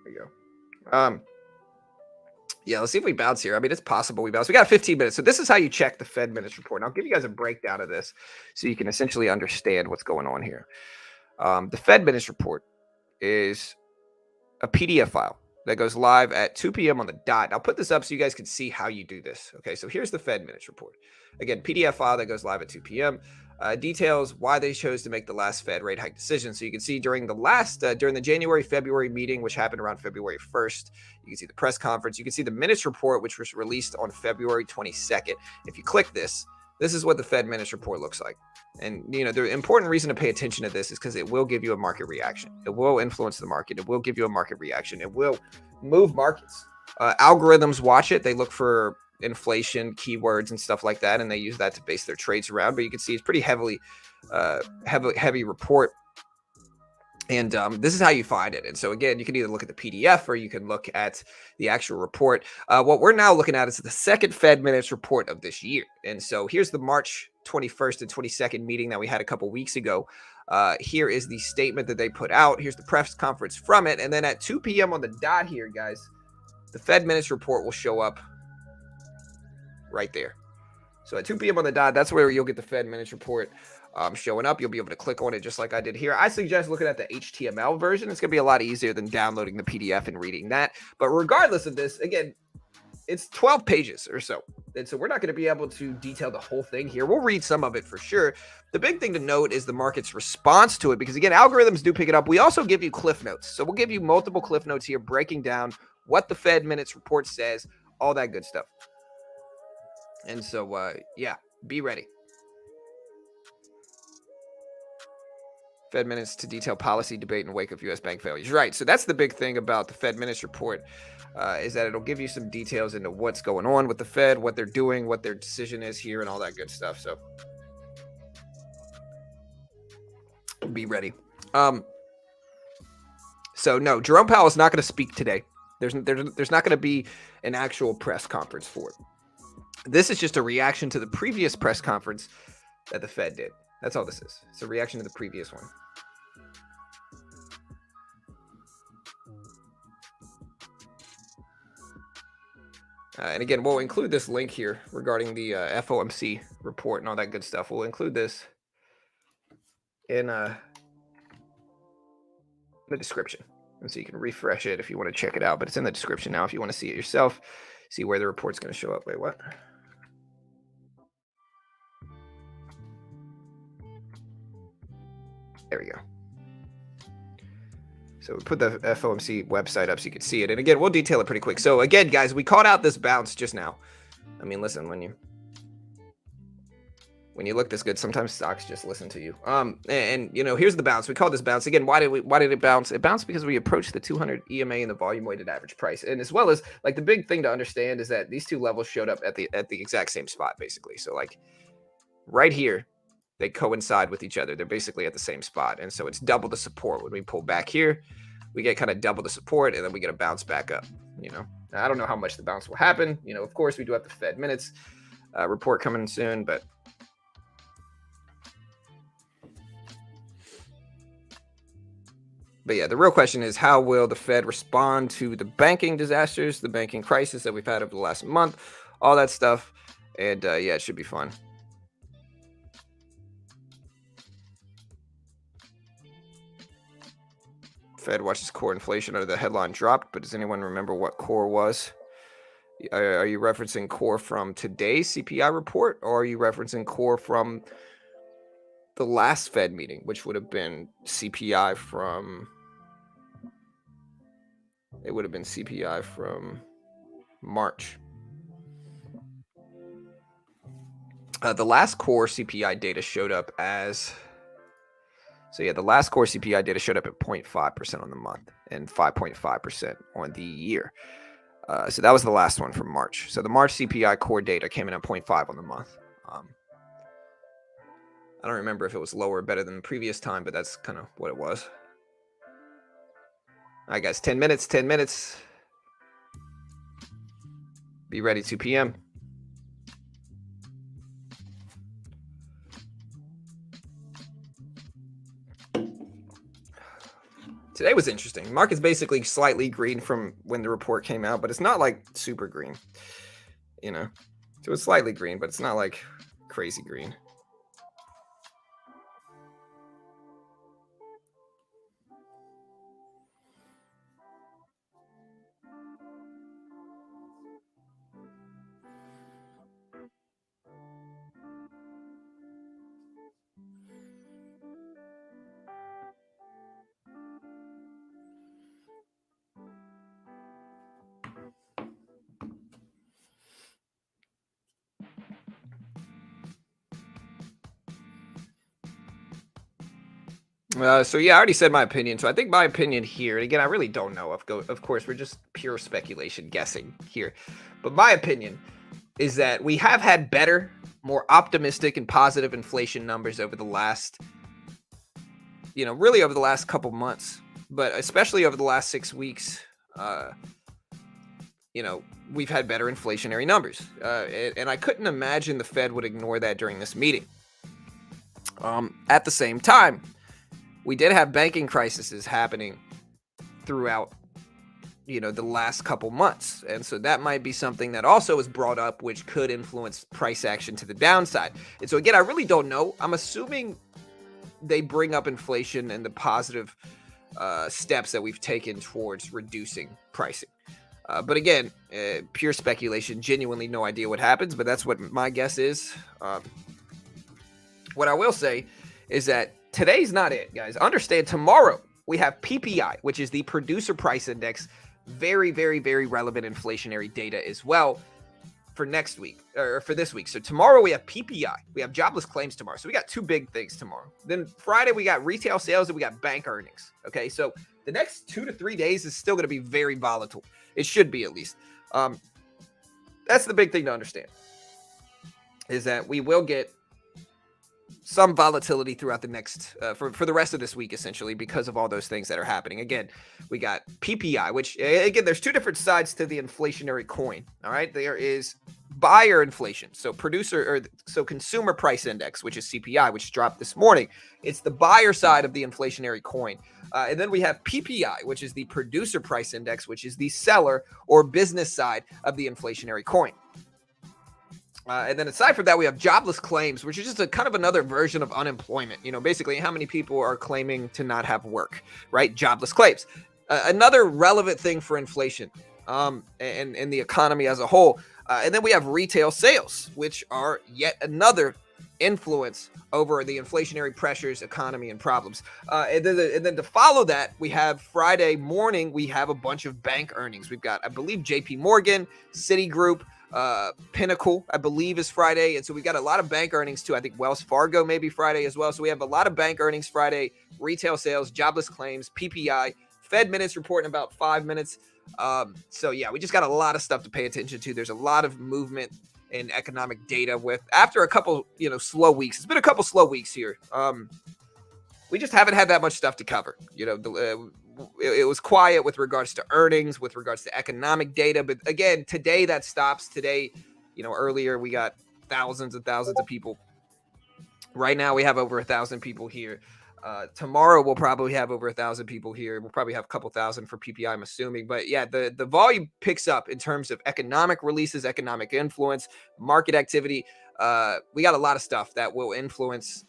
There you go. Yeah, let's see if we bounce here. I mean, it's possible we bounce. We got 15 minutes. So this is how you check the Fed Minutes report. And I'll give you guys a breakdown of this so you can essentially understand what's going on here. The Fed Minutes report is a PDF file that goes live at 2 p.m. on the dot. I'll put this up so you guys can see how you do this. Okay, so here's the Fed Minutes report. Again, PDF file that goes live at 2 p.m. Details why they chose to make the last Fed rate hike decision. So you can see during the January-February meeting, which happened around February 1st, you can see the press conference. You can see the minutes report, which was released on February 22nd. If you click this is what the Fed Minutes report looks like. And, you know, the important reason to pay attention to this is because it will give you a market reaction. It will influence the market. It will give you a market reaction. It will move markets. Algorithms watch it. They look for inflation keywords and stuff like that, and they use that to base their trades around. But you can see it's pretty heavy report. And this is how you find it. And so, again, you can either look at the PDF or you can look at the actual report. What we're now looking at is the second Fed minutes report of this year. And so here's the March 21st and 22nd meeting that we had a couple weeks ago. Here is the statement that they put out. Here's the press conference from it. And then at 2 p.m. on the dot here, guys, the Fed minutes report will show up right there. So at 2 p.m. on the dot, that's where you'll get the Fed minutes report showing up. You'll be able to click on it just like I did here. I suggest looking at the HTML version. It's going to be a lot easier than downloading the PDF and reading that. But regardless of this, again, it's 12 pages or so. And so we're not going to be able to detail the whole thing here. We'll read some of it for sure. The big thing to note is the market's response to it, because again, algorithms do pick it up. We also give you cliff notes. So we'll give you multiple cliff notes here breaking down what the Fed minutes report says, all that good stuff. And so, yeah, be ready. Fed minutes to detail policy debate in wake of U.S. bank failures. Right. So that's the big thing about the Fed minutes report, is that it'll give you some details into what's going on with the Fed, what they're doing, what their decision is here, and all that good stuff. So be ready. So no, Jerome Powell is not going to speak today. There's not going to be an actual press conference for it. This is just a reaction to the previous press conference that the Fed did. That's all this is. It's a reaction to the previous one. And again, we'll include this link here regarding the FOMC report and all that good stuff. We'll include this in the description. And so you can refresh it if you want to check it out. But it's in the description now if you want to see it yourself. See where the report's going to show up. Wait, what? There we go. So we put the FOMC website up so you can see it. And again, we'll detail it pretty quick. So again, guys, we called out this bounce just now. I mean, listen, when you look this good, sometimes stocks just listen to you. And you know, here's the bounce. We called this bounce. Again, why did it bounce? It bounced because we approached the 200 EMA and the volume weighted average price. And as well as, like, the big thing to understand is that these two levels showed up at the exact same spot, basically. So like right here, they coincide with each other. They're basically at the same spot. And so it's double the support. When we pull back here, we get kind of double the support, and then we get a bounce back up, you know. Now, I don't know how much the bounce will happen. You know, of course, we do have the Fed minutes report coming soon, but yeah, the real question is, how will the Fed respond to the banking disasters, the banking crisis that we've had over the last month, all that stuff. And yeah, it should be fun. Fed watches core inflation under the headline dropped, but does anyone remember what core was? Are you referencing core from today's CPI report, or are you referencing core from the last Fed meeting, which would have been CPI from... It would have been CPI from March. The last core CPI data showed up as... So yeah, the last core CPI data showed up at 0.5% on the month and 5.5% on the year. So that was the last one from March. So the March CPI core data came in at 0.5 on the month. I don't remember if it was lower or better than the previous time, but that's kind of what it was. All right, guys, 10 minutes, 10 minutes. Be ready, 2 p.m. Today was interesting. Market's basically slightly green from when the report came out, but it's not like super green, you know. So it's slightly green, but it's not like crazy green. So yeah, I already said my opinion. So I think my opinion here, and again, I really don't know. Of course, we're just pure speculation, guessing here. But my opinion is that we have had better, more optimistic and positive inflation numbers over the last really over the last couple months, but especially over the last 6 weeks, we've had better inflationary numbers. And I couldn't imagine the Fed would ignore that during this meeting. At the same time, we did have banking crises happening throughout, the last couple months. And so that might be something that also is brought up, which could influence price action to the downside. And so again, I really don't know. I'm assuming they bring up inflation and the positive steps that we've taken towards reducing pricing. But again, pure speculation, genuinely no idea what happens, but that's what my guess is. What I will say is that today's not it, guys. Understand, tomorrow we have PPI, which is the Producer Price Index. Very, very, very relevant inflationary data as well for next week, or for this week. So tomorrow we have PPI. We have jobless claims tomorrow. So we got two big things tomorrow. Then Friday we got retail sales and we got bank earnings. Okay, so the next 2 to 3 days is still going to be very volatile. It should be, at least. That's the big thing to understand, is that we will get some volatility throughout the next, for the rest of this week, essentially, because of all those things that are happening. Again, we got PPI, which, again, there's two different sides to the inflationary coin. All right, there is buyer inflation, so consumer price index, which is CPI, which dropped this morning. It's the buyer side of the inflationary coin. And then we have PPI, which is the producer price index, which is the seller or business side of the inflationary coin. And then aside from that, we have jobless claims, which is just a kind of another version of unemployment. Basically how many people are claiming to not have work, right? Jobless claims. Another relevant thing for inflation and the economy as a whole. And then we have retail sales, which are yet another influence over the inflationary pressures, economy, and problems. And then to follow that, we have Friday morning, we have a bunch of bank earnings. We've got, I believe, JP Morgan, Citigroup, Pinnacle, I believe, is Friday. And so we've got a lot of bank earnings too. I think Wells Fargo may be Friday as well. So we have a lot of bank earnings Friday, retail sales, jobless claims, PPI, Fed minutes report in about 5 minutes. So yeah, we just got a lot of stuff to pay attention to. There's a lot of movement in economic data after a couple, slow weeks. It's been a couple slow weeks here. We just haven't had that much stuff to cover. It was quiet with regards to earnings, with regards to economic data. But again, today that stops. Today, earlier we got thousands and thousands of people. Right now we have over 1,000 people here. Tomorrow we'll probably have over 1,000 people here. We'll probably have a couple thousand for PPI, I'm assuming. But yeah, the volume picks up in terms of economic releases, economic influence, market activity. We got a lot of stuff that will influence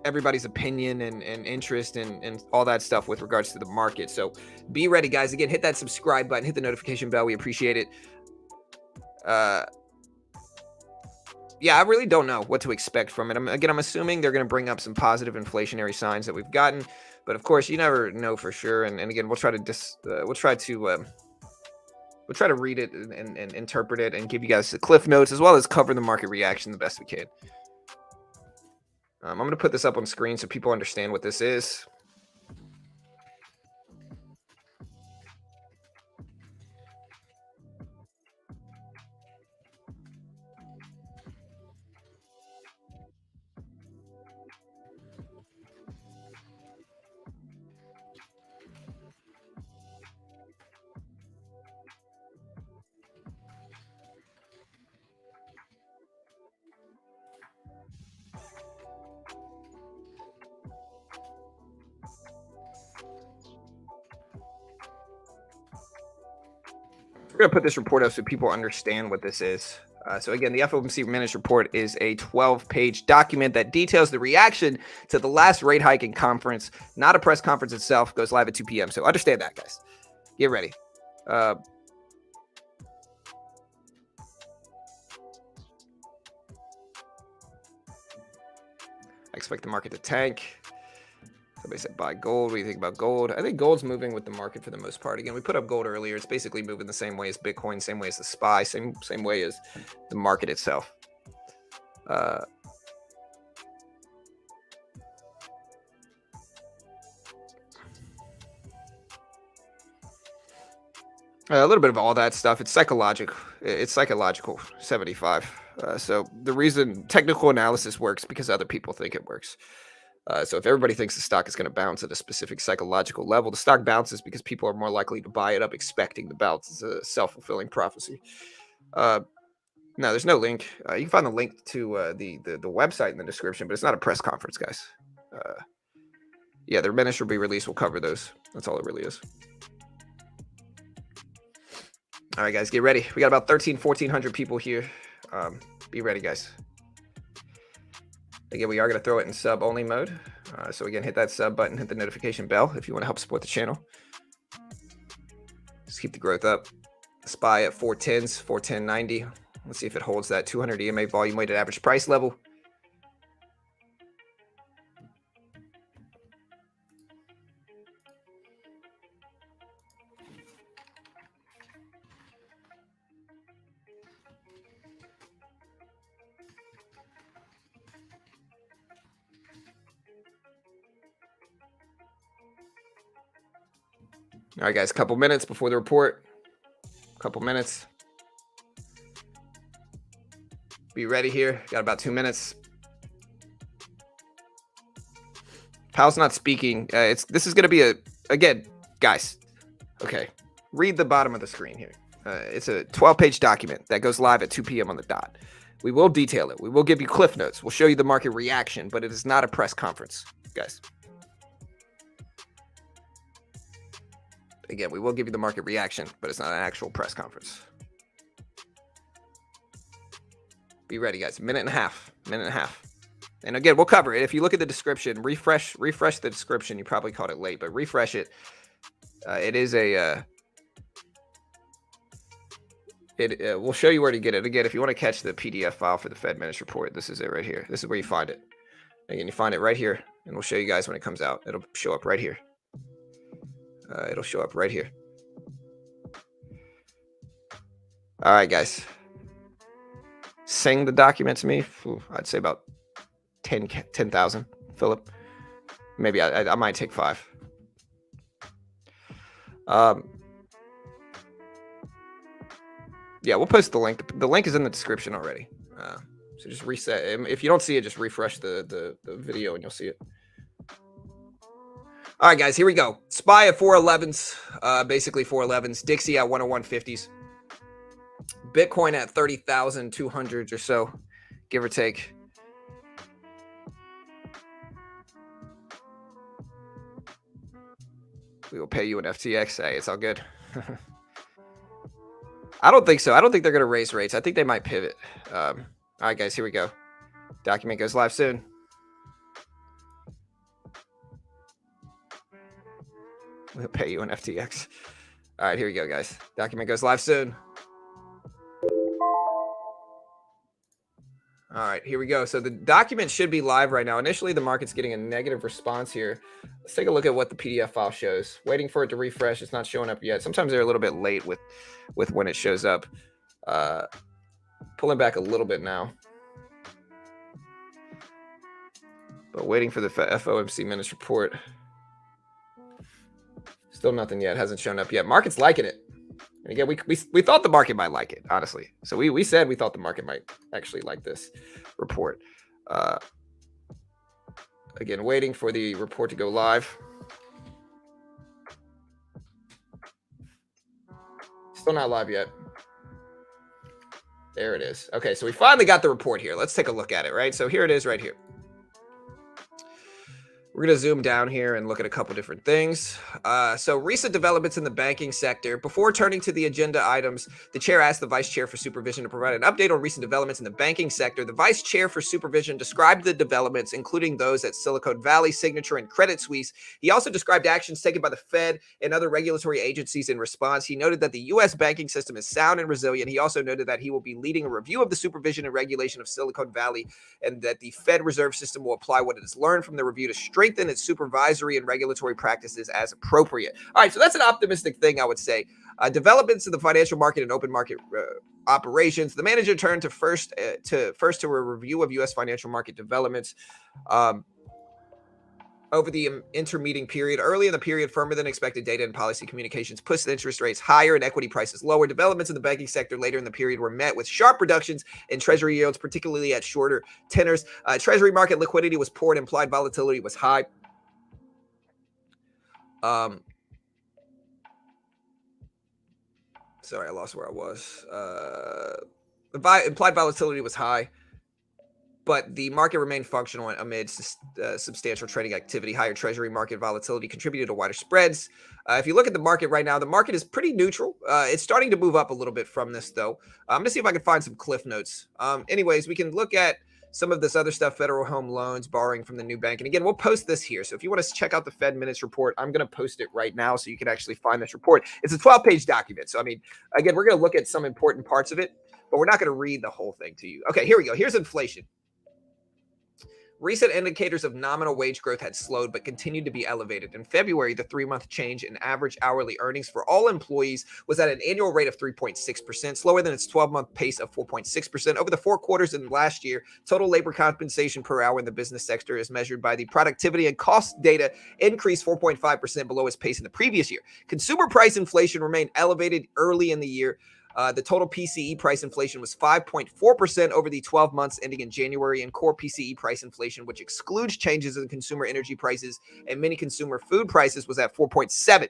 everybody's opinion and interest and all that stuff with regards to the market. So be ready, guys. Again, hit that subscribe button, hit the notification bell. We appreciate it. Yeah, I really don't know what to expect from it. I'm assuming they're going to bring up some positive inflationary signs that we've gotten, but of course, you never know for sure. And again, we'll try to read it and interpret it and give you guys the cliff notes as well as cover the market reaction the best we can. I'm going to put this up on screen so people understand what this is. We're going to put this report up so people understand what this is. So again, the FOMC Minutes report is a 12-page document that details the reaction to the last rate hiking conference, not a press conference itself. Goes live at 2 p.m. So understand that, guys. Get ready. I expect the market to tank. Somebody said buy gold. What do you think about gold? I think gold's moving with the market for the most part. Again, we put up gold earlier. It's basically moving the same way as Bitcoin, same way as the SPY, same way as the market itself. A little bit of all that stuff. It's psychological. 75. So the reason technical analysis works because other people think it works. So if everybody thinks the stock is going to bounce at a specific psychological level, the stock bounces because people are more likely to buy it up expecting the bounce. It's a self-fulfilling prophecy. No, there's no link. You can find the link to the website in the description, but it's not a press conference, guys. Yeah, their minutes will be released. We'll cover those. That's all it really is. All right, guys, get ready. We got about 1,400 people here. Be ready, guys. Again, we are going to throw it in sub-only mode. So again, hit that sub button, hit the notification bell if you want to help support the channel. Just keep the growth up. SPY at 410s, 410.90. Let's see if it holds that 200 EMA volume weighted average price level. All right, guys, a couple minutes before the report. Couple minutes. Be ready here. Got about 2 minutes. Powell's not speaking. This is going to be again, guys. Okay, read the bottom of the screen here. It's a 12-page document that goes live at 2 p.m. on the dot. We will detail it. We will give you cliff notes. We'll show you the market reaction, but it is not a press conference, guys. Again, we will give you the market reaction, but it's not an actual press conference. Be ready, guys. Minute and a half. And again, we'll cover it. If you look at the description, refresh the description. You probably caught it late, but refresh it. It is a... we'll show you where to get it. Again, if you want to catch the PDF file for the Fed Minutes report, this is it right here. This is where you find it. Again, you find it right here, and we'll show you guys when it comes out. It'll show up right here. It'll show up right here. All right, guys. Sing the document to me. I'd say about 10,000, Philip. Maybe I might take 5. Yeah, we'll post the link. The link is in the description already. So just reset. If you don't see it, just refresh the video and you'll see it. All right, guys, here we go. SPY at 411s, basically 411s. Dixie at 101.50s. Bitcoin at 30,200 or so, give or take. We will pay you an FTX. Hey, it's all good. I don't think so. I don't think they're going to raise rates. I think they might pivot. All right, guys, here we go. Document goes live soon. We'll pay you an FTX. All right, here we go, guys. Document goes live soon. All right, here we go. So the document should be live right now. Initially, the market's getting a negative response here. Let's take a look at what the PDF file shows. Waiting for it to refresh. It's not showing up yet. Sometimes they're a little bit late with when it shows up. Pulling back a little bit now. But waiting for the FOMC Minutes report. Still nothing yet. Hasn't shown up yet. Market's liking it. And again, we thought the market might like it, honestly. So we said we thought the market might actually like this report. Again, waiting for the report to go live. Still not live yet. There it is. Okay, so we finally got the report here. Let's take a look at it, right? So here it is right here. We're going to zoom down here and look at a couple different things. So recent developments in the banking sector. Before turning to the agenda items, the chair asked the vice chair for supervision to provide an update on recent developments in the banking sector. The vice chair for supervision described the developments, including those at Silicon Valley, Signature, and Credit Suisse. He also described actions taken by the Fed and other regulatory agencies in response. He noted that the U.S. banking system is sound and resilient. He also noted that he will be leading a review of the supervision and regulation of Silicon Valley, and that the Fed Reserve System will apply what it has learned from the review to strengthen its supervisory and regulatory practices as appropriate. All right, so that's an optimistic thing, I would say. Developments in the financial market and open market operations. The manager turned to first to a review of U.S. financial market developments. over the intermeeting period. Early in the period, firmer than expected data and policy communications pushed interest rates higher and equity prices lower. Developments in the banking sector later in the period were met with sharp reductions in treasury yields, particularly at shorter tenors. Treasury market liquidity was poor and implied volatility was high. Sorry, I lost where I was. Implied volatility was high, but the market remained functional amid substantial trading activity. Higher treasury market volatility contributed to wider spreads. If you look at the market right now, the market is pretty neutral. It's starting to move up a little bit from this, though. I'm going to see if I can find some cliff notes. Anyways, we can look at some of this other stuff, federal home loans, borrowing from the new bank. And again, we'll post this here. So if you want to check out the Fed Minutes report, I'm going to post it right now so you can actually find this report. It's a 12-page document. So, I mean, again, we're going to look at some important parts of it, but we're not going to read the whole thing to you. Okay, here we go. Here's inflation. Recent indicators of nominal wage growth had slowed but continued to be elevated. In February, the 3-month change in average hourly earnings for all employees was at an annual rate of 3.6%, slower than its 12-month pace of 4.6%. Over the 4 quarters in last year, total labor compensation per hour in the business sector, as measured by the productivity and cost data, increased 4.5% below its pace in the previous year. Consumer price inflation remained elevated early in the year. The total PCE price inflation was 5.4% over the 12 months ending in January, and core PCE price inflation, which excludes changes in consumer energy prices and many consumer food prices, was at 4.7%.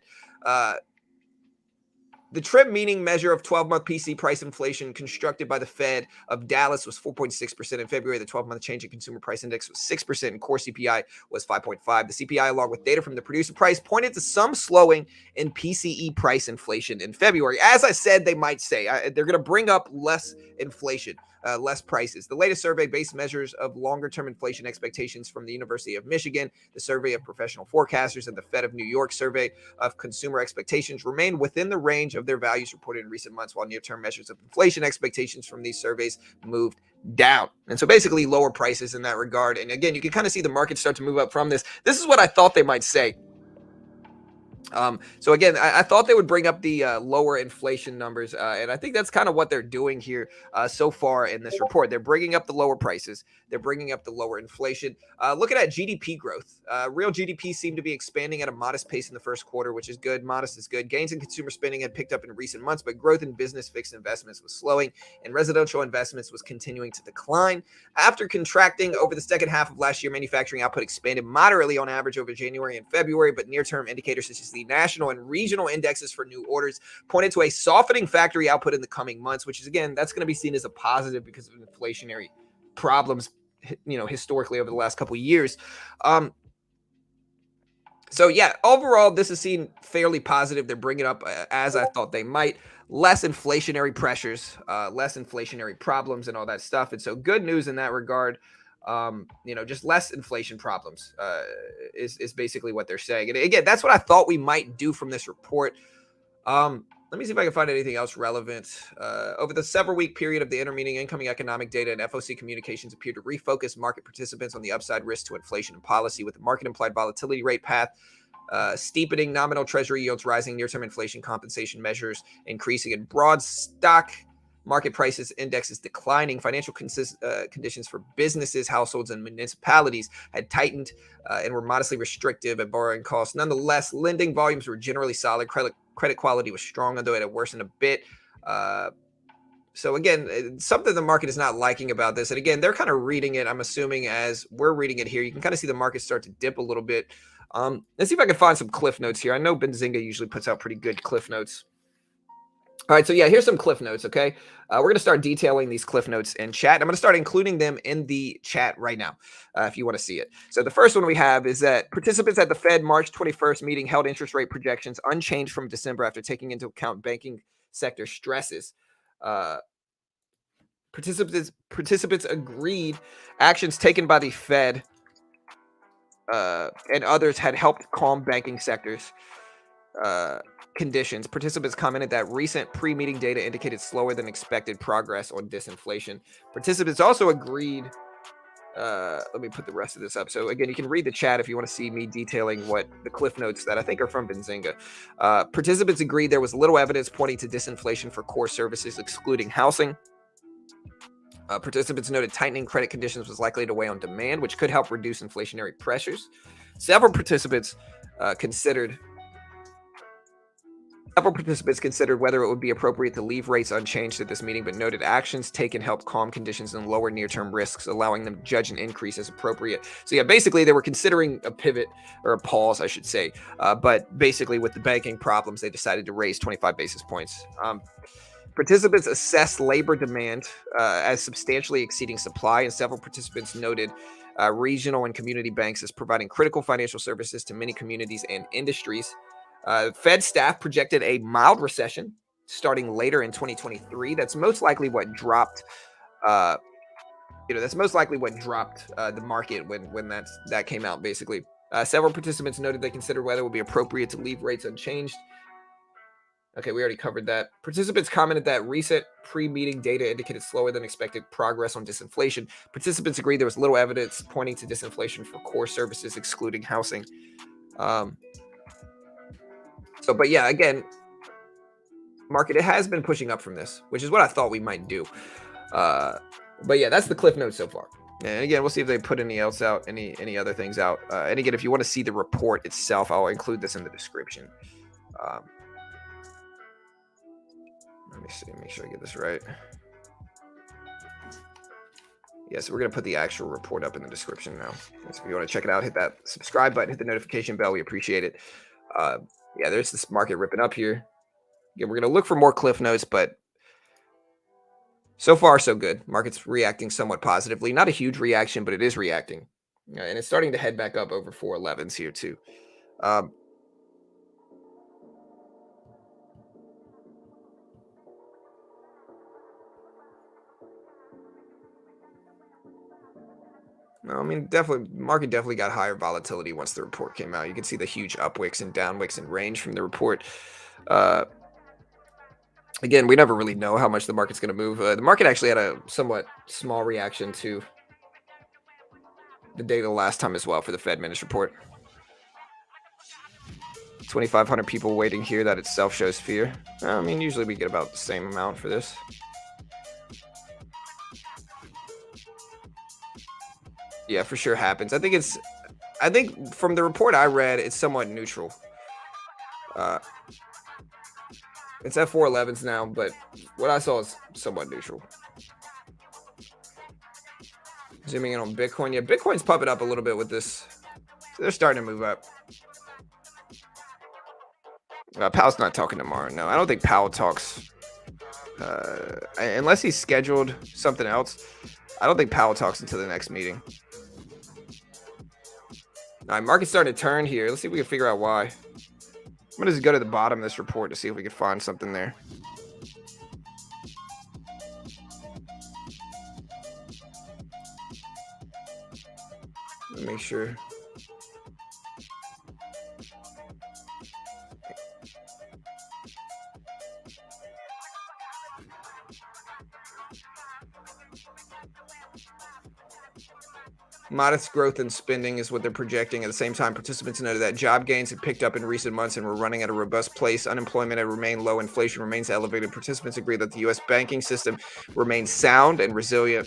The trim meaning measure of 12-month PC price inflation constructed by the Fed of Dallas was 4.6% in February. The 12-month change in consumer price index was 6%, and core CPI was 5.5%. The CPI, along with data from the producer price, pointed to some slowing in PCE price inflation in February. As I said, they might say they're going to bring up less inflation. Less prices. The latest survey-based measures of longer-term inflation expectations from the University of Michigan, the Survey of Professional Forecasters, and the Fed of New York Survey of Consumer Expectations remain within the range of their values reported in recent months, while near-term measures of inflation expectations from these surveys moved down. And so basically lower prices in that regard. And again, you can kind of see the market start to move up from this. This is what I thought they might say. So again, I thought they would bring up the lower inflation numbers, and I think that's kind of what they're doing here so far in this report. They're bringing up the lower prices. They're bringing up the lower inflation. Looking at GDP growth, real GDP seemed to be expanding at a modest pace in the first quarter, which is good. Modest is good. Gains in consumer spending had picked up in recent months, but growth in business fixed investments was slowing, and residential investments was continuing to decline. After contracting over the second half of last year, manufacturing output expanded moderately on average over January and February, but near-term indicators such as the national and regional indexes for new orders pointed to a softening factory output in the coming months, which is, again, that's going to be seen as a positive because of inflationary problems, historically over the last couple of years. So yeah, overall, this is seen fairly positive. They're bringing up as I thought they might. Less inflationary pressures, less inflationary problems, and all that stuff. And so good news in that regard. Just less inflation problems is basically what they're saying. And again, that's what I thought we might do from this report. Let me see if I can find anything else relevant. Over the several-week period of the intermeeting, incoming economic data and FOMC communications appeared to refocus market participants on the upside risk to inflation and policy, with the market-implied volatility rate path steepening, nominal treasury yields rising, near-term inflation compensation measures increasing, and broad stock market prices indexes declining. Financial conditions for businesses, households, and municipalities had tightened and were modestly restrictive at borrowing costs. Nonetheless, lending volumes were generally solid. Credit quality was strong, although it had worsened a bit. So again, something the market is not liking about this. And again, they're kind of reading it, I'm assuming, as we're reading it here. You can kind of see the market start to dip a little bit. Let's see if I can find some cliff notes here. I know Benzinga usually puts out pretty good cliff notes. All right, so yeah, here's some cliff notes, okay? We're going to start detailing these cliff notes in chat. I'm going to start including them in the chat right now if you want to see it. So the first one we have is that participants at the Fed March 21st meeting held interest rate projections unchanged from December after taking into account banking sector stresses. Participants agreed actions taken by the Fed and others had helped calm banking sectors conditions. Participants commented that recent pre-meeting data indicated slower than expected progress on disinflation. Participants also agreed. Let me put the rest of this up. So again, you can read the chat if you want to see me detailing what the cliff notes that I think are from Benzinga. Participants agreed there was little evidence pointing to disinflation for core services, excluding housing. Participants noted tightening credit conditions was likely to weigh on demand, which could help reduce inflationary pressures. Several participants considered whether it would be appropriate to leave rates unchanged at this meeting, but noted actions taken help calm conditions and lower near-term risks, allowing them to judge an increase as appropriate. So yeah, basically they were considering a pivot, or a pause, I should say. But basically with the banking problems, they decided to raise 25 basis points. Participants assessed labor demand as substantially exceeding supply, and several participants noted regional and community banks as providing critical financial services to many communities and industries. Fed staff projected a mild recession starting later in 2023. That's most likely what dropped. The market when that came out. Basically, several participants noted they considered whether it would be appropriate to leave rates unchanged. Okay, we already covered that. Participants commented that recent pre-meeting data indicated slower than expected progress on disinflation. Participants agreed there was little evidence pointing to disinflation for core services, excluding housing. But yeah, again, market, it has been pushing up from this, which is what I thought we might do. But yeah, that's the cliff notes so far. And again, we'll see if they put any else out, any other things out. And again, if you want to see the report itself, I'll include this in the description. Let me see, make sure I get this right. Yeah, so we're going to put the actual report up in the description now. So if you want to check it out, hit that subscribe button, hit the notification bell. We appreciate it. Yeah, there's this market ripping up here. Again, we're going to look for more cliff notes, but so far, so good. Market's reacting somewhat positively. Not a huge reaction, but it is reacting. And it's starting to head back up over 411s here too. No, I mean, market definitely got higher volatility once the report came out. You can see the huge up wicks and down wicks and range from the report. Again, we never really know how much the market's going to move. The market actually had a somewhat small reaction to the data last time as well for the Fed Minutes report. 2,500 people waiting here. That itself shows fear. I mean, usually we get about the same amount for this. Yeah, for sure happens. I think from the report I read, it's somewhat neutral. It's at 411s now, but what I saw is somewhat neutral. Zooming in on Bitcoin. Yeah, Bitcoin's pumping up a little bit with this. They're starting to move up. Powell's not talking tomorrow. No, I don't think Powell talks. Unless he's scheduled something else, I don't think Powell talks until the next meeting. All right, market's starting to turn here. Let's see if we can figure out why. I'm going to just go to the bottom of this report to see if we can find something there. Make sure. Modest growth in spending is what they're projecting. At the same time, participants noted that job gains had picked up in recent months and were running at a robust pace. Unemployment had remained low. Inflation remains elevated. Participants agree that the U.S. banking system remains sound and resilient.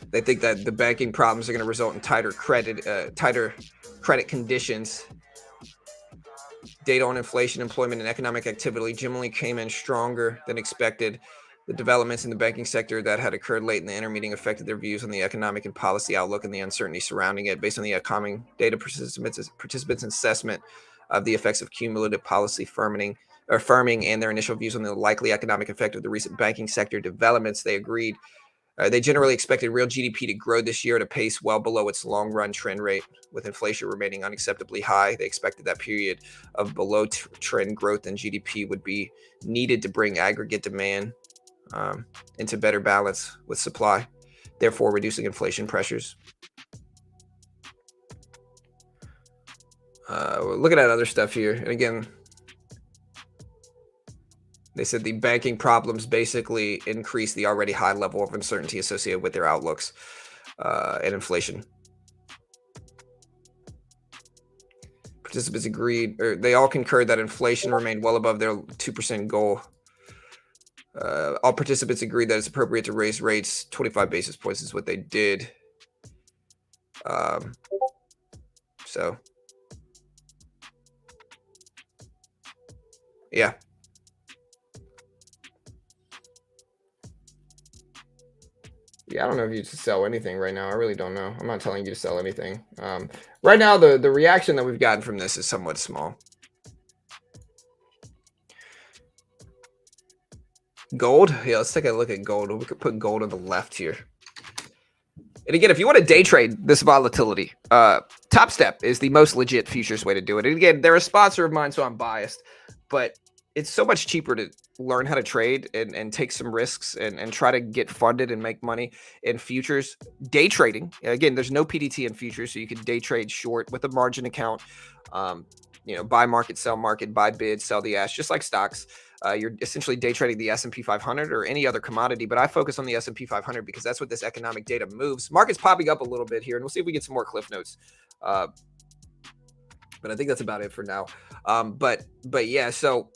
They think that the banking problems are going to result in tighter credit conditions. Data on inflation, employment, and economic activity generally came in stronger than expected. The developments in the banking sector that had occurred late in the intermeeting affected their views on the economic and policy outlook and the uncertainty surrounding it. Based on the upcoming data, participants' assessment of the effects of cumulative policy firming and their initial views on the likely economic effect of the recent banking sector developments, they agreed. They generally expected real GDP to grow this year at a pace well below its long-run trend rate, with inflation remaining unacceptably high. They expected that period of below-trend growth in GDP would be needed to bring aggregate demand into better balance with supply, therefore reducing inflation pressures. We're looking at other stuff here. And again, they said the banking problems basically increase the already high level of uncertainty associated with their outlooks and inflation. Participants agreed, or they all concurred that inflation remained well above their 2% goal. All participants agreed that it's appropriate to raise rates. 25 basis points is what they did. So, yeah. Yeah, I don't know if you should sell anything right now. I really don't know. I'm not telling you to sell anything. Right now, the reaction that we've gotten from this is somewhat small. Gold? Yeah, let's take a look at gold. We could put gold on the left here. And again, if you want to day trade this volatility, Top Step is the most legit futures way to do it. And again, they're a sponsor of mine, so I'm biased. But it's so much cheaper to learn how to trade and take some risks and try to get funded and make money in futures. Day trading, again, there's no PDT in futures, so you can day trade short with a margin account. Buy market, sell market, buy bid, sell the ash, just like stocks. You're essentially day trading the S&P 500 or any other commodity, but I focus on the S&P 500 because that's what this economic data moves. Market's popping up a little bit here, and we'll see if we get some more cliff notes. But I think that's about it for now. But yeah, so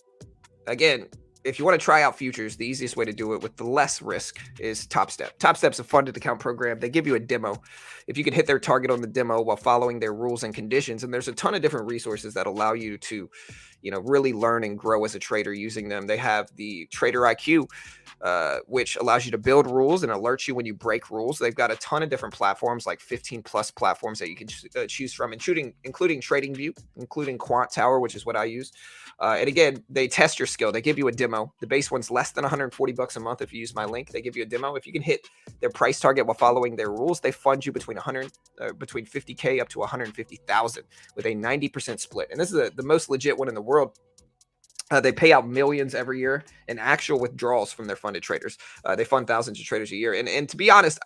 again, if you want to try out futures, the easiest way to do it with the less risk is Top Step. Top Step's a funded account program. They give you a demo. If you can hit their target on the demo while following their rules and conditions, and there's a ton of different resources that allow you to, really learn and grow as a trader using them. They have the Trader IQ, which allows you to build rules and alerts you when you break rules. They've got a ton of different platforms, like 15 plus platforms that you can choose from, including TradingView, including Quant Tower, which is what I use. And again, they test your skill. They give you a demo. The base one's less than $140 a month. If you use my link, they give you a demo. If you can hit their price target while following their rules, they fund you between between 50K up to 150,000 with a 90% split. And this is the most legit one in the world. They pay out millions every year in actual withdrawals from their funded traders. They fund thousands of traders a year. And to be honest,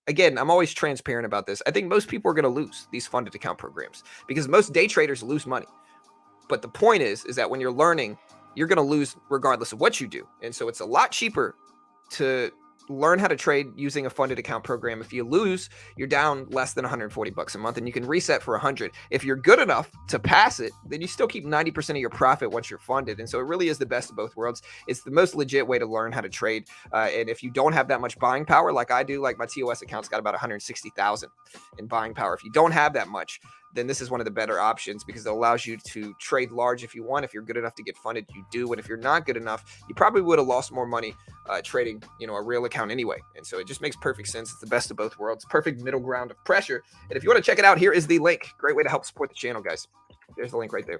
again, I'm always transparent about this. I think most people are going to lose these funded account programs because most day traders lose money. But the point is that when you're learning, you're going to lose regardless of what you do. And so it's a lot cheaper to learn how to trade using a funded account program. If you lose, you're down less than $140 a month and you can reset for 100. If you're good enough to pass it, then you still keep 90% of your profit once you're funded. And so it really is the best of both worlds. It's the most legit way to learn how to trade. And if you don't have that much buying power, like I do, like my TOS account's got about 160,000 in buying power. If you don't have that much, then this is one of the better options because it allows you to trade large if you want. If you're good enough to get funded, you do. And if you're not good enough, you probably would have lost more money trading, a real account anyway. And so it just makes perfect sense. It's the best of both worlds, perfect middle ground of pressure. And if you want to check it out, here is the link. Great way to help support the channel, guys. There's the link right there.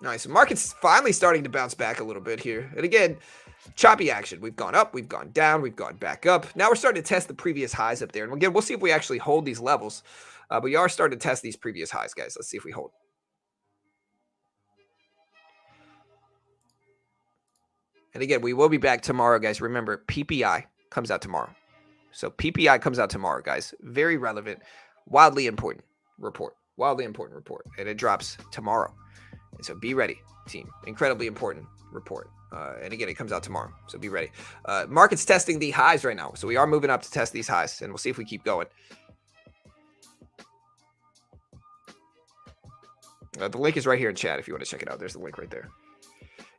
Nice. The market's finally starting to bounce back a little bit here. And again, choppy action. We've gone up, we've gone down, we've gone back up. Now we're starting to test the previous highs up there. And again, we'll see if we actually hold these levels. But we are starting to test these previous highs, guys. Let's see if we hold. And again, we will be back tomorrow, guys. Remember, PPI comes out tomorrow. So PPI comes out tomorrow, guys. Very relevant, wildly important report. Wildly important report. And it drops tomorrow. And so be ready, team. Incredibly important report. And again, it comes out tomorrow. So be ready. Market's testing the highs right now. So we are moving up to test these highs. And we'll see if we keep going. The link is right here in chat if you want to check it out. There's the link right there.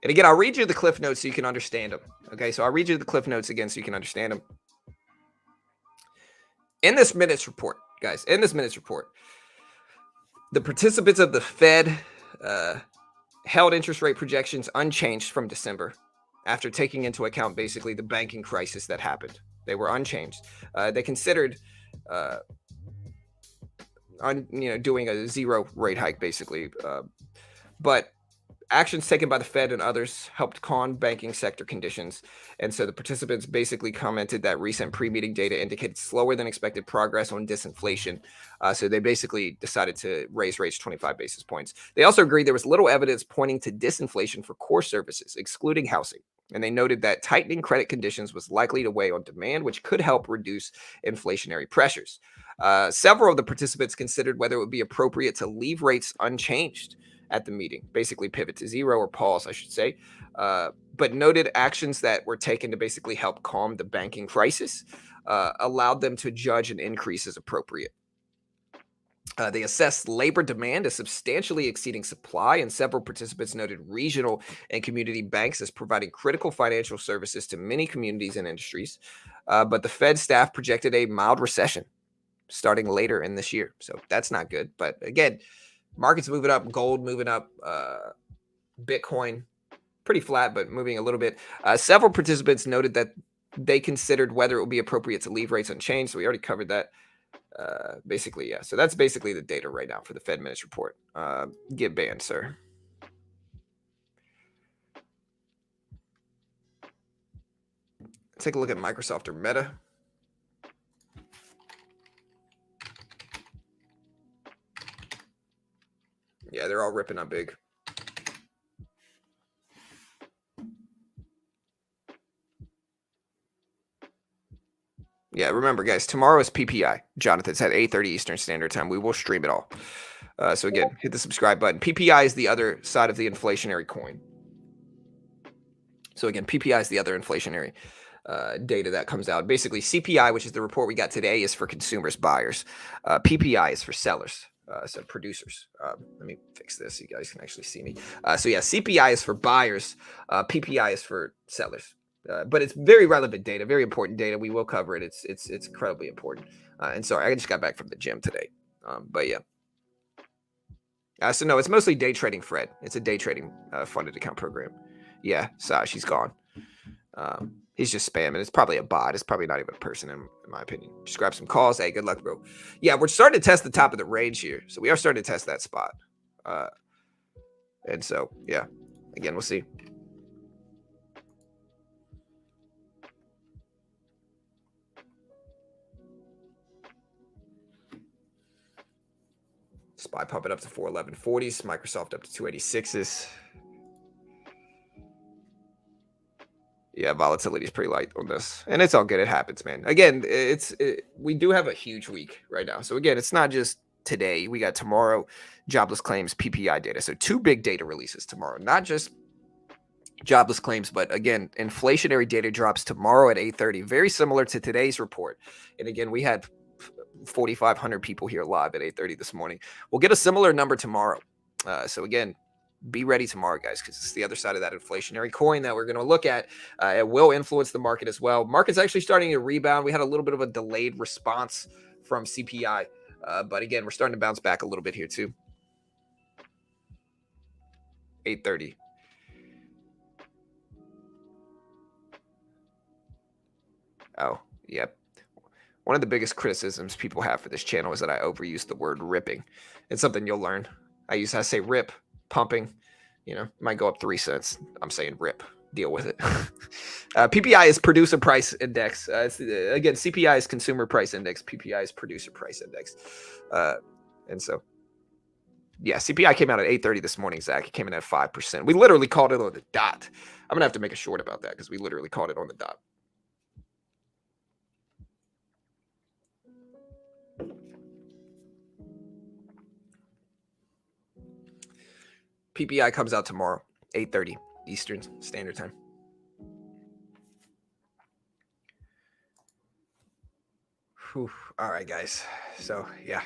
And again, I'll read you the cliff notes so you can understand them. Okay, so I'll read you the cliff notes again so you can understand them. In this minutes report, guys, the participants of the Fed held interest rate projections unchanged from December after taking into account basically the banking crisis that happened. They were unchanged. They considered doing a zero rate hike basically. But actions taken by the Fed and others helped calm banking sector conditions. And so the participants basically commented that recent pre-meeting data indicated slower than expected progress on disinflation. So they basically decided to raise rates 25 basis points. They also agreed there was little evidence pointing to disinflation for core services, excluding housing. And they noted that tightening credit conditions was likely to weigh on demand, which could help reduce inflationary pressures. Several of the participants considered whether it would be appropriate to leave rates unchanged at the meeting, basically pivot to zero or pause, I should say, but noted actions that were taken to basically help calm the banking crisis allowed them to judge an increase as appropriate. They assessed labor demand as substantially exceeding supply, and several participants noted regional and community banks as providing critical financial services to many communities and industries. But the Fed staff projected a mild recession starting later in this year. So that's not good. But again, markets moving up, gold moving up, Bitcoin pretty flat, but moving a little bit. Several participants noted that they considered whether it would be appropriate to leave rates unchanged. So we already covered that. Basically, yeah. So that's basically the data right now for the Fed minutes report. Get banned, sir. Take a look at Microsoft or Meta. Yeah, they're all ripping up big. Yeah, remember, guys, tomorrow is PPI. Jonathan's at 8:30 Eastern Standard Time. We will stream it all. So again, hit the subscribe button. PPI is the other side of the inflationary coin. So again, PPI is the other inflationary data that comes out. Basically, CPI, which is the report we got today, is for consumers, buyers. PPI is for sellers, so producers. Let me fix this so you guys can actually see me. So yeah, CPI is for buyers. PPI is for sellers. But it's very relevant data, very important data. We will cover it. It's incredibly important. And sorry, I just got back from the gym today. But yeah. So no, it's mostly day trading, Fred. It's a day trading funded account program. Yeah, Sash, he's gone. He's just spamming. It's probably a bot. It's probably not even a person, in my opinion. Just grab some calls. Hey, good luck, bro. Yeah, we're starting to test the top of the range here. So we are starting to test that spot. And so, yeah, again, we'll see. SPY pumping up to 411.40s. Microsoft up to 286s. Yeah, volatility is pretty light on this, and it's all good. It happens, man. Again, we do have a huge week right now. So again, it's not just today. We got tomorrow, jobless claims, PPI data. So 2 big data releases tomorrow. Not just jobless claims, but again, inflationary data drops tomorrow at 8:30. Very similar to today's report. And again, we had 4,500 people here live at 8:30 this morning. We'll get a similar number tomorrow. So again, be ready tomorrow, guys, because it's the other side of that inflationary coin that we're going to look at. It will influence the market as well. Market's actually starting to rebound. We had a little bit of a delayed response from CPI, but again, we're starting to bounce back a little bit here too. 8:30. Oh, yep. One of the biggest criticisms people have for this channel is that I overuse the word ripping. It's something you'll learn. I say rip, pumping, might go up 3 cents. I'm saying rip. Deal with it. PPI is producer price index. Again, CPI is consumer price index. PPI is producer price index. And so, yeah, CPI came out at 8:30 this morning, Zach. It came in at 5%. We literally called it on the dot. I'm going to have to make a short about that because we literally called it on the dot. PPI comes out tomorrow, 8:30 Eastern Standard Time. Whew. All right, guys. So, yeah.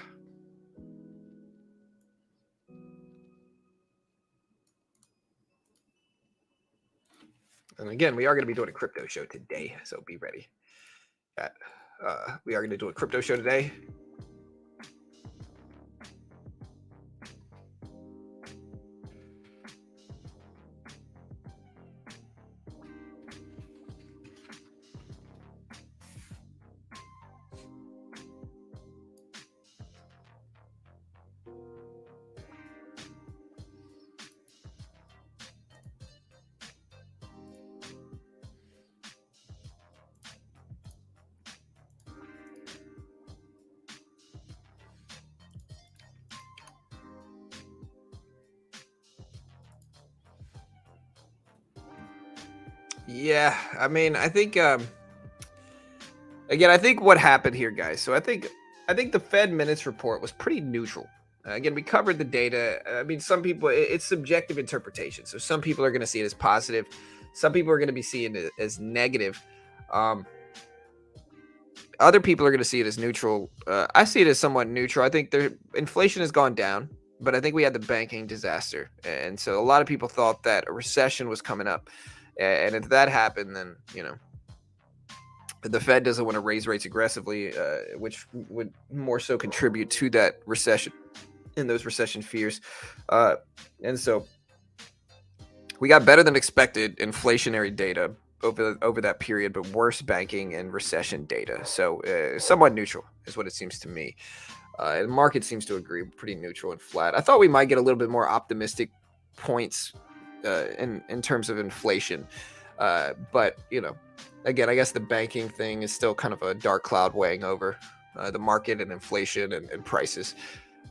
And again, we are going to be doing a crypto show today, so be ready. We are going to do a crypto show today. Yeah, I mean, I think again, I think what happened here, guys. So I think the Fed minutes report was pretty neutral. Again, we covered the data. I mean, some people, it's subjective interpretation. So some people are going to see it as positive. Some people are going to be seeing it as negative. Other people are going to see it as neutral. I see it as somewhat neutral. I think inflation has gone down, but I think we had the banking disaster. And so a lot of people thought that a recession was coming up. And if that happened, then, the Fed doesn't want to raise rates aggressively, which would more so contribute to that recession and those recession fears. And so we got better than expected inflationary data over that period, but worse banking and recession data. So somewhat neutral is what it seems to me. The market seems to agree, pretty neutral and flat. I thought we might get a little bit more optimistic points in terms of inflation. But, again, I guess the banking thing is still kind of a dark cloud weighing over the market and inflation and prices.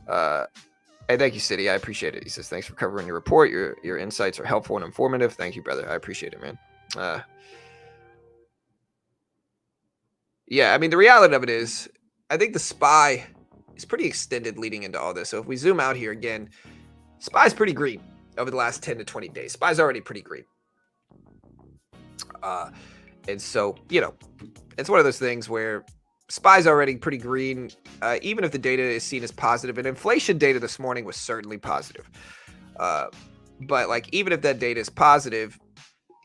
Hey, thank you, City. I appreciate it. He says, thanks for covering your report. Your insights are helpful and informative. Thank you, brother. I appreciate it, man. Yeah, I mean, the reality of it is, I think the SPY is pretty extended leading into all this. So if we zoom out here again, SPY is pretty green over the last 10 to 20 days. SPY is already pretty green. And so, it's one of those things where SPY's already pretty green, even if the data is seen as positive. And inflation data this morning was certainly positive. But like, even if that data is positive,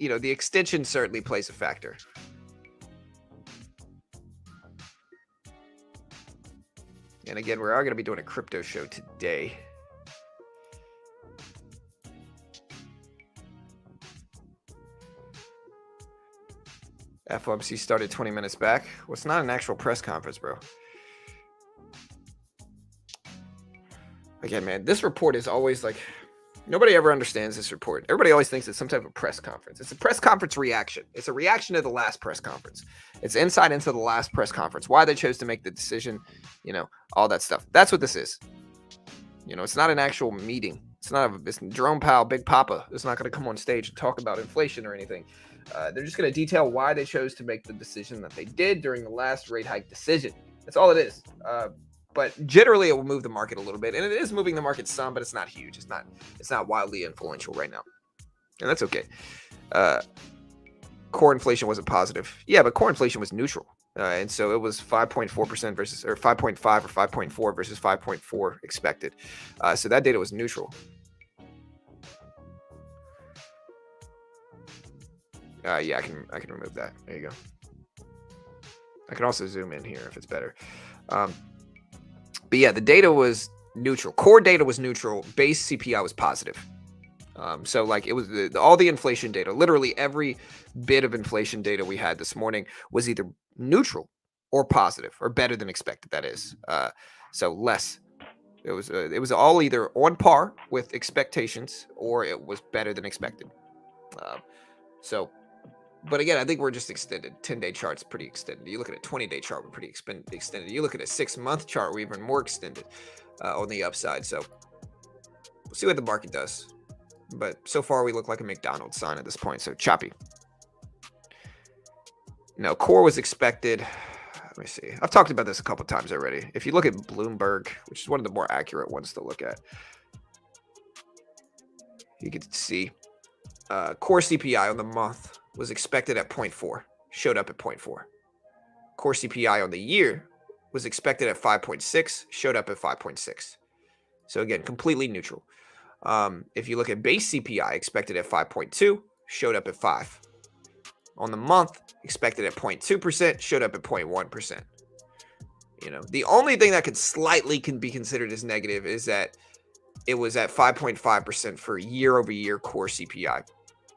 the extension certainly plays a factor. And again, we are going to be doing a crypto show today. FOMC started 20 minutes back. Well, it's not an actual press conference, bro. Again, man, this report is always like, nobody ever understands this report. Everybody always thinks it's some type of press conference. It's a press conference reaction. It's a reaction to the last press conference. It's insight into the last press conference, why they chose to make the decision, all that stuff. That's what this is. It's not an actual meeting. It's Jerome Powell, Big Papa. It's not going to come on stage and talk about inflation or anything. They're just going to detail why they chose to make the decision that they did during the last rate hike decision. That's all it is. But generally, it will move the market a little bit, and it is moving the market some, but it's not huge. It's not wildly influential right now, and that's okay. Core inflation wasn't positive, yeah, but core inflation was neutral, and so it was 5.4% versus, or 5.5 or 5.4 versus 5.4 expected. So that data was neutral. Yeah, I can remove that. There you go. I can also zoom in here if it's better. But yeah, the data was neutral. Core data was neutral. Base CPI was positive. So like it was all the inflation data, literally every bit of inflation data we had this morning was either neutral or positive or better than expected. That is, so less. It was all either on par with expectations or it was better than expected. But again, I think we're just extended. 10-day chart's pretty extended. You look at a 20-day chart, we're pretty extended. You look at a 6-month chart, we're even more extended on the upside. So we'll see what the market does. But so far, we look like a McDonald's sign at this point. So choppy. No, core was expected. Let me see. I've talked about this a couple times already. If you look at Bloomberg, which is one of the more accurate ones to look at, you can see core CPI on the month was expected at 0.4, showed up at 0.4. Core CPI on the year was expected at 5.6, showed up at 5.6. So again, completely neutral. If you look at base CPI, expected at 5.2, showed up at 5. On the month, expected at 0.2%, showed up at 0.1%. The only thing that can be considered as negative is that it was at 5.5% for year-over-year core CPI.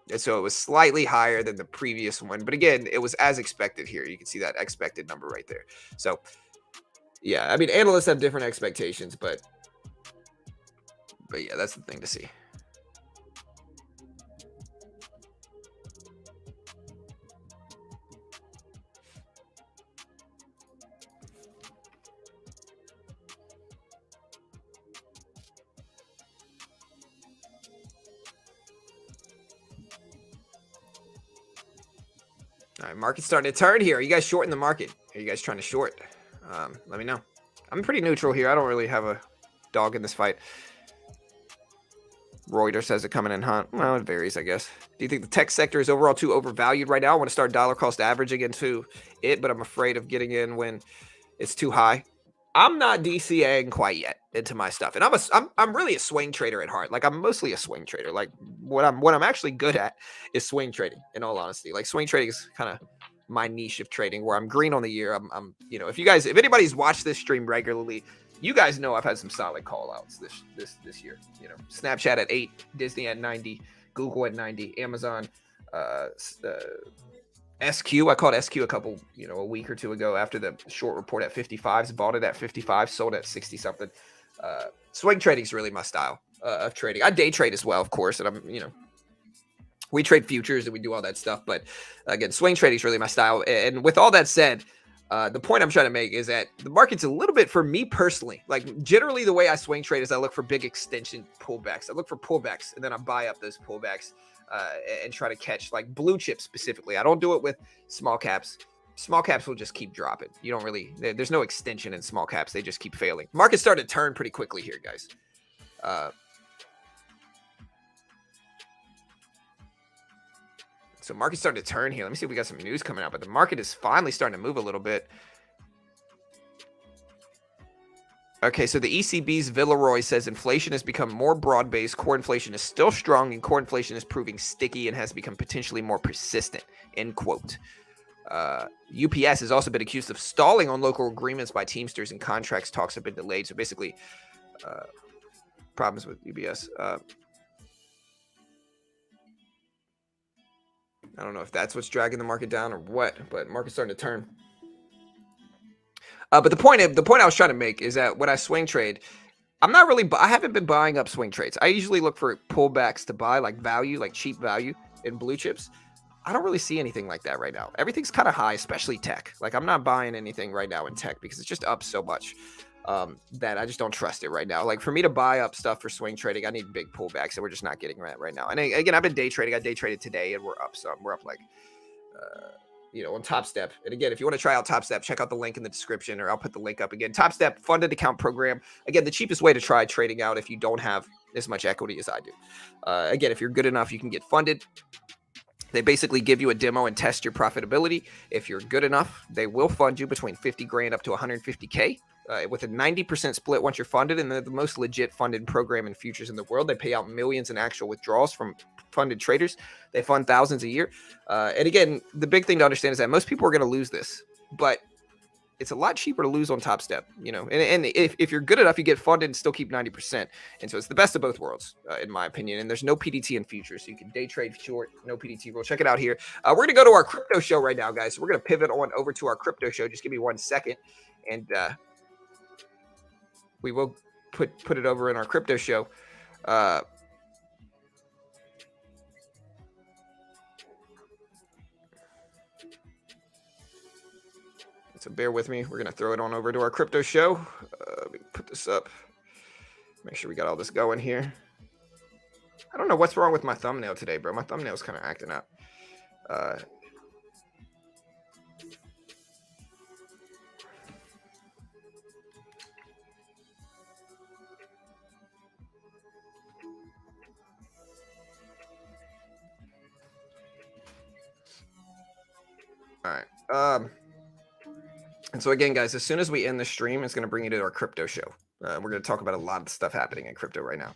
And so it was slightly higher than the previous one. But again, it was as expected here. You can see that expected number right there. So, yeah, I mean, analysts have different expectations, but yeah, that's the thing to see. All right, market's starting to turn here. Are you guys shorting the market? Are you guys trying to short? Let me know. I'm pretty neutral here. I don't really have a dog in this fight. Reuters says it coming in hot. Well, it varies, I guess. Do you think the tech sector is overall too overvalued right now? I want to start dollar cost averaging into it, but I'm afraid of getting in when it's too high. I'm not DCAing quite yet into my stuff, and I'm really a swing trader at heart. Like, I'm mostly a swing trader. Like, what I'm actually good at is swing trading. In all honesty, like, swing trading is kind of my niche of trading, where I'm green on the year. I'm if anybody's watched this stream regularly, you guys know I've had some solid call outs this year. Snapchat at 8, Disney at 90, Google at 90, Amazon, SQ. I called SQ a week or two ago after the short report at 55s. Bought it at 55, sold at 60 something. Swing trading is really my style of trading. I day trade as well, of course, and we trade futures and we do all that stuff. But again, swing trading is really my style. And with all that said, the point I'm trying to make is that the market's a little bit, for me personally, like, generally the way I swing trade is I look for big extension pullbacks. I look for pullbacks and then I buy up those pullbacks and try to catch, like, blue chips specifically. I don't do it with small caps. Small caps will just keep dropping. You don't really, there's no extension in small caps. They just keep failing. Market's starting to turn pretty quickly here, guys. So market's starting to turn here. Let me see if we got some news coming out, but the market is finally starting to move a little bit. Okay, so the ECB's Villeroy says inflation has become more broad-based. Core inflation is still strong, and core inflation is proving sticky and has become potentially more persistent, end quote. UPS has also been accused of stalling on local agreements by Teamsters, and contracts talks have been delayed. So basically, problems with UBS. I don't know if that's what's dragging the market down or what, but market's starting to turn. But the point I was trying to make is that when I swing trade, I haven't been buying up swing trades. I usually look for pullbacks to buy, like value, like cheap value in blue chips. I don't really see anything like that right now. Everything's kind of high, especially tech. Like, I'm not buying anything right now in tech because it's just up so much that I just don't trust it right now. Like, for me to buy up stuff for swing trading, I need big pullbacks, and we're just not getting that right now. And again, I've been day trading. I day traded today, and we're up some. We're up like, on Top Step. And again, if you want to try out Top Step, check out the link in the description, or I'll put the link up again. Top Step funded account program. Again, the cheapest way to try trading out if you don't have as much equity as I do. Again, if you're good enough, you can get funded. They basically give you a demo and test your profitability. If you're good enough, they will fund you between 50 grand up to 150K with a 90% split once you're funded. And they're the most legit funded program in futures in the world. They pay out millions in actual withdrawals from funded traders. They fund thousands a year. And again, the big thing to understand is that most people are going to lose this, but it's a lot cheaper to lose on Top Step, and if you're good enough, you get funded and still keep 90%. And so it's the best of both worlds, in my opinion. And there's no PDT in futures, so you can day trade short, no PDT rule. Check it out here. We're going to go to our crypto show right now, guys. So we're going to pivot on over to our crypto show. Just give me 1 second, and we will put it over in our crypto show. So bear with me. We're going to throw it on over to our crypto show. Let me put this up. Make sure we got all this going here. I don't know what's wrong with my thumbnail today, bro. My thumbnail's kind of acting up. All right. And so again, guys, as soon as we end the stream, it's going to bring you to our crypto show. We're going to talk about a lot of stuff happening in crypto right now.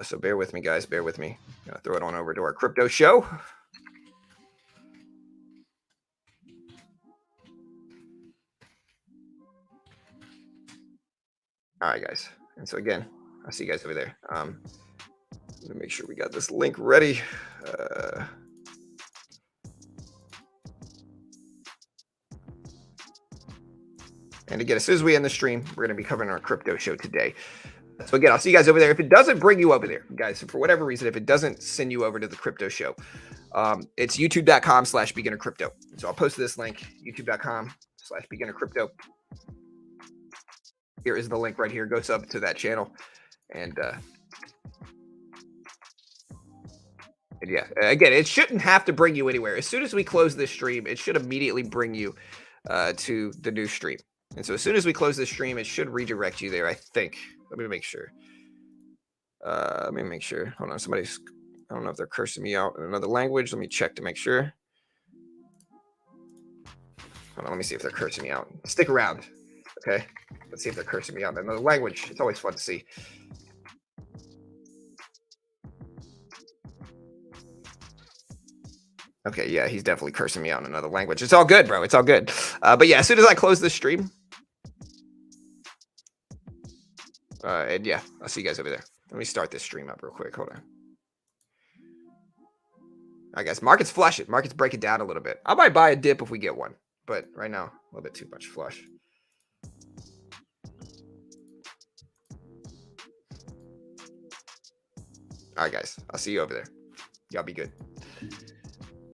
So bear with me, guys. Bear with me. I'm going to throw it on over to our crypto show. All right, guys. And so again, I'll see you guys over there. Let me make sure we got this link ready. And again, as soon as we end the stream, we're going to be covering our crypto show today. So again, I'll see you guys over there. If it doesn't bring you over there, guys, for whatever reason, if it doesn't send you over to the crypto show, it's youtube.com/beginnercrypto. So I'll post this link, youtube.com/beginnercrypto. Here is the link right here. Go sub to that channel. And yeah, again, it shouldn't have to bring you anywhere. As soon as we close this stream, it should immediately bring you to the new stream. And so as soon as we close this stream, it should redirect you there, I think. Let me make sure. Let me make sure. Hold on, somebody's. I don't know if they're cursing me out in another language. Let me check to make sure. Hold on, let me see if they're cursing me out. Stick around, okay? Let's see if they're cursing me out in another language. It's always fun to see. Okay, yeah, he's definitely cursing me out in another language. It's all good, bro. It's all good. But yeah, as soon as I close this stream, and yeah, I'll see you guys over there. Let me start this stream up real quick. Hold on. I guess market's flushing. Market's breaking down a little bit. I might buy a dip if we get one, but right now, a little bit too much flush. All right, guys. I'll see you over there. Y'all be good.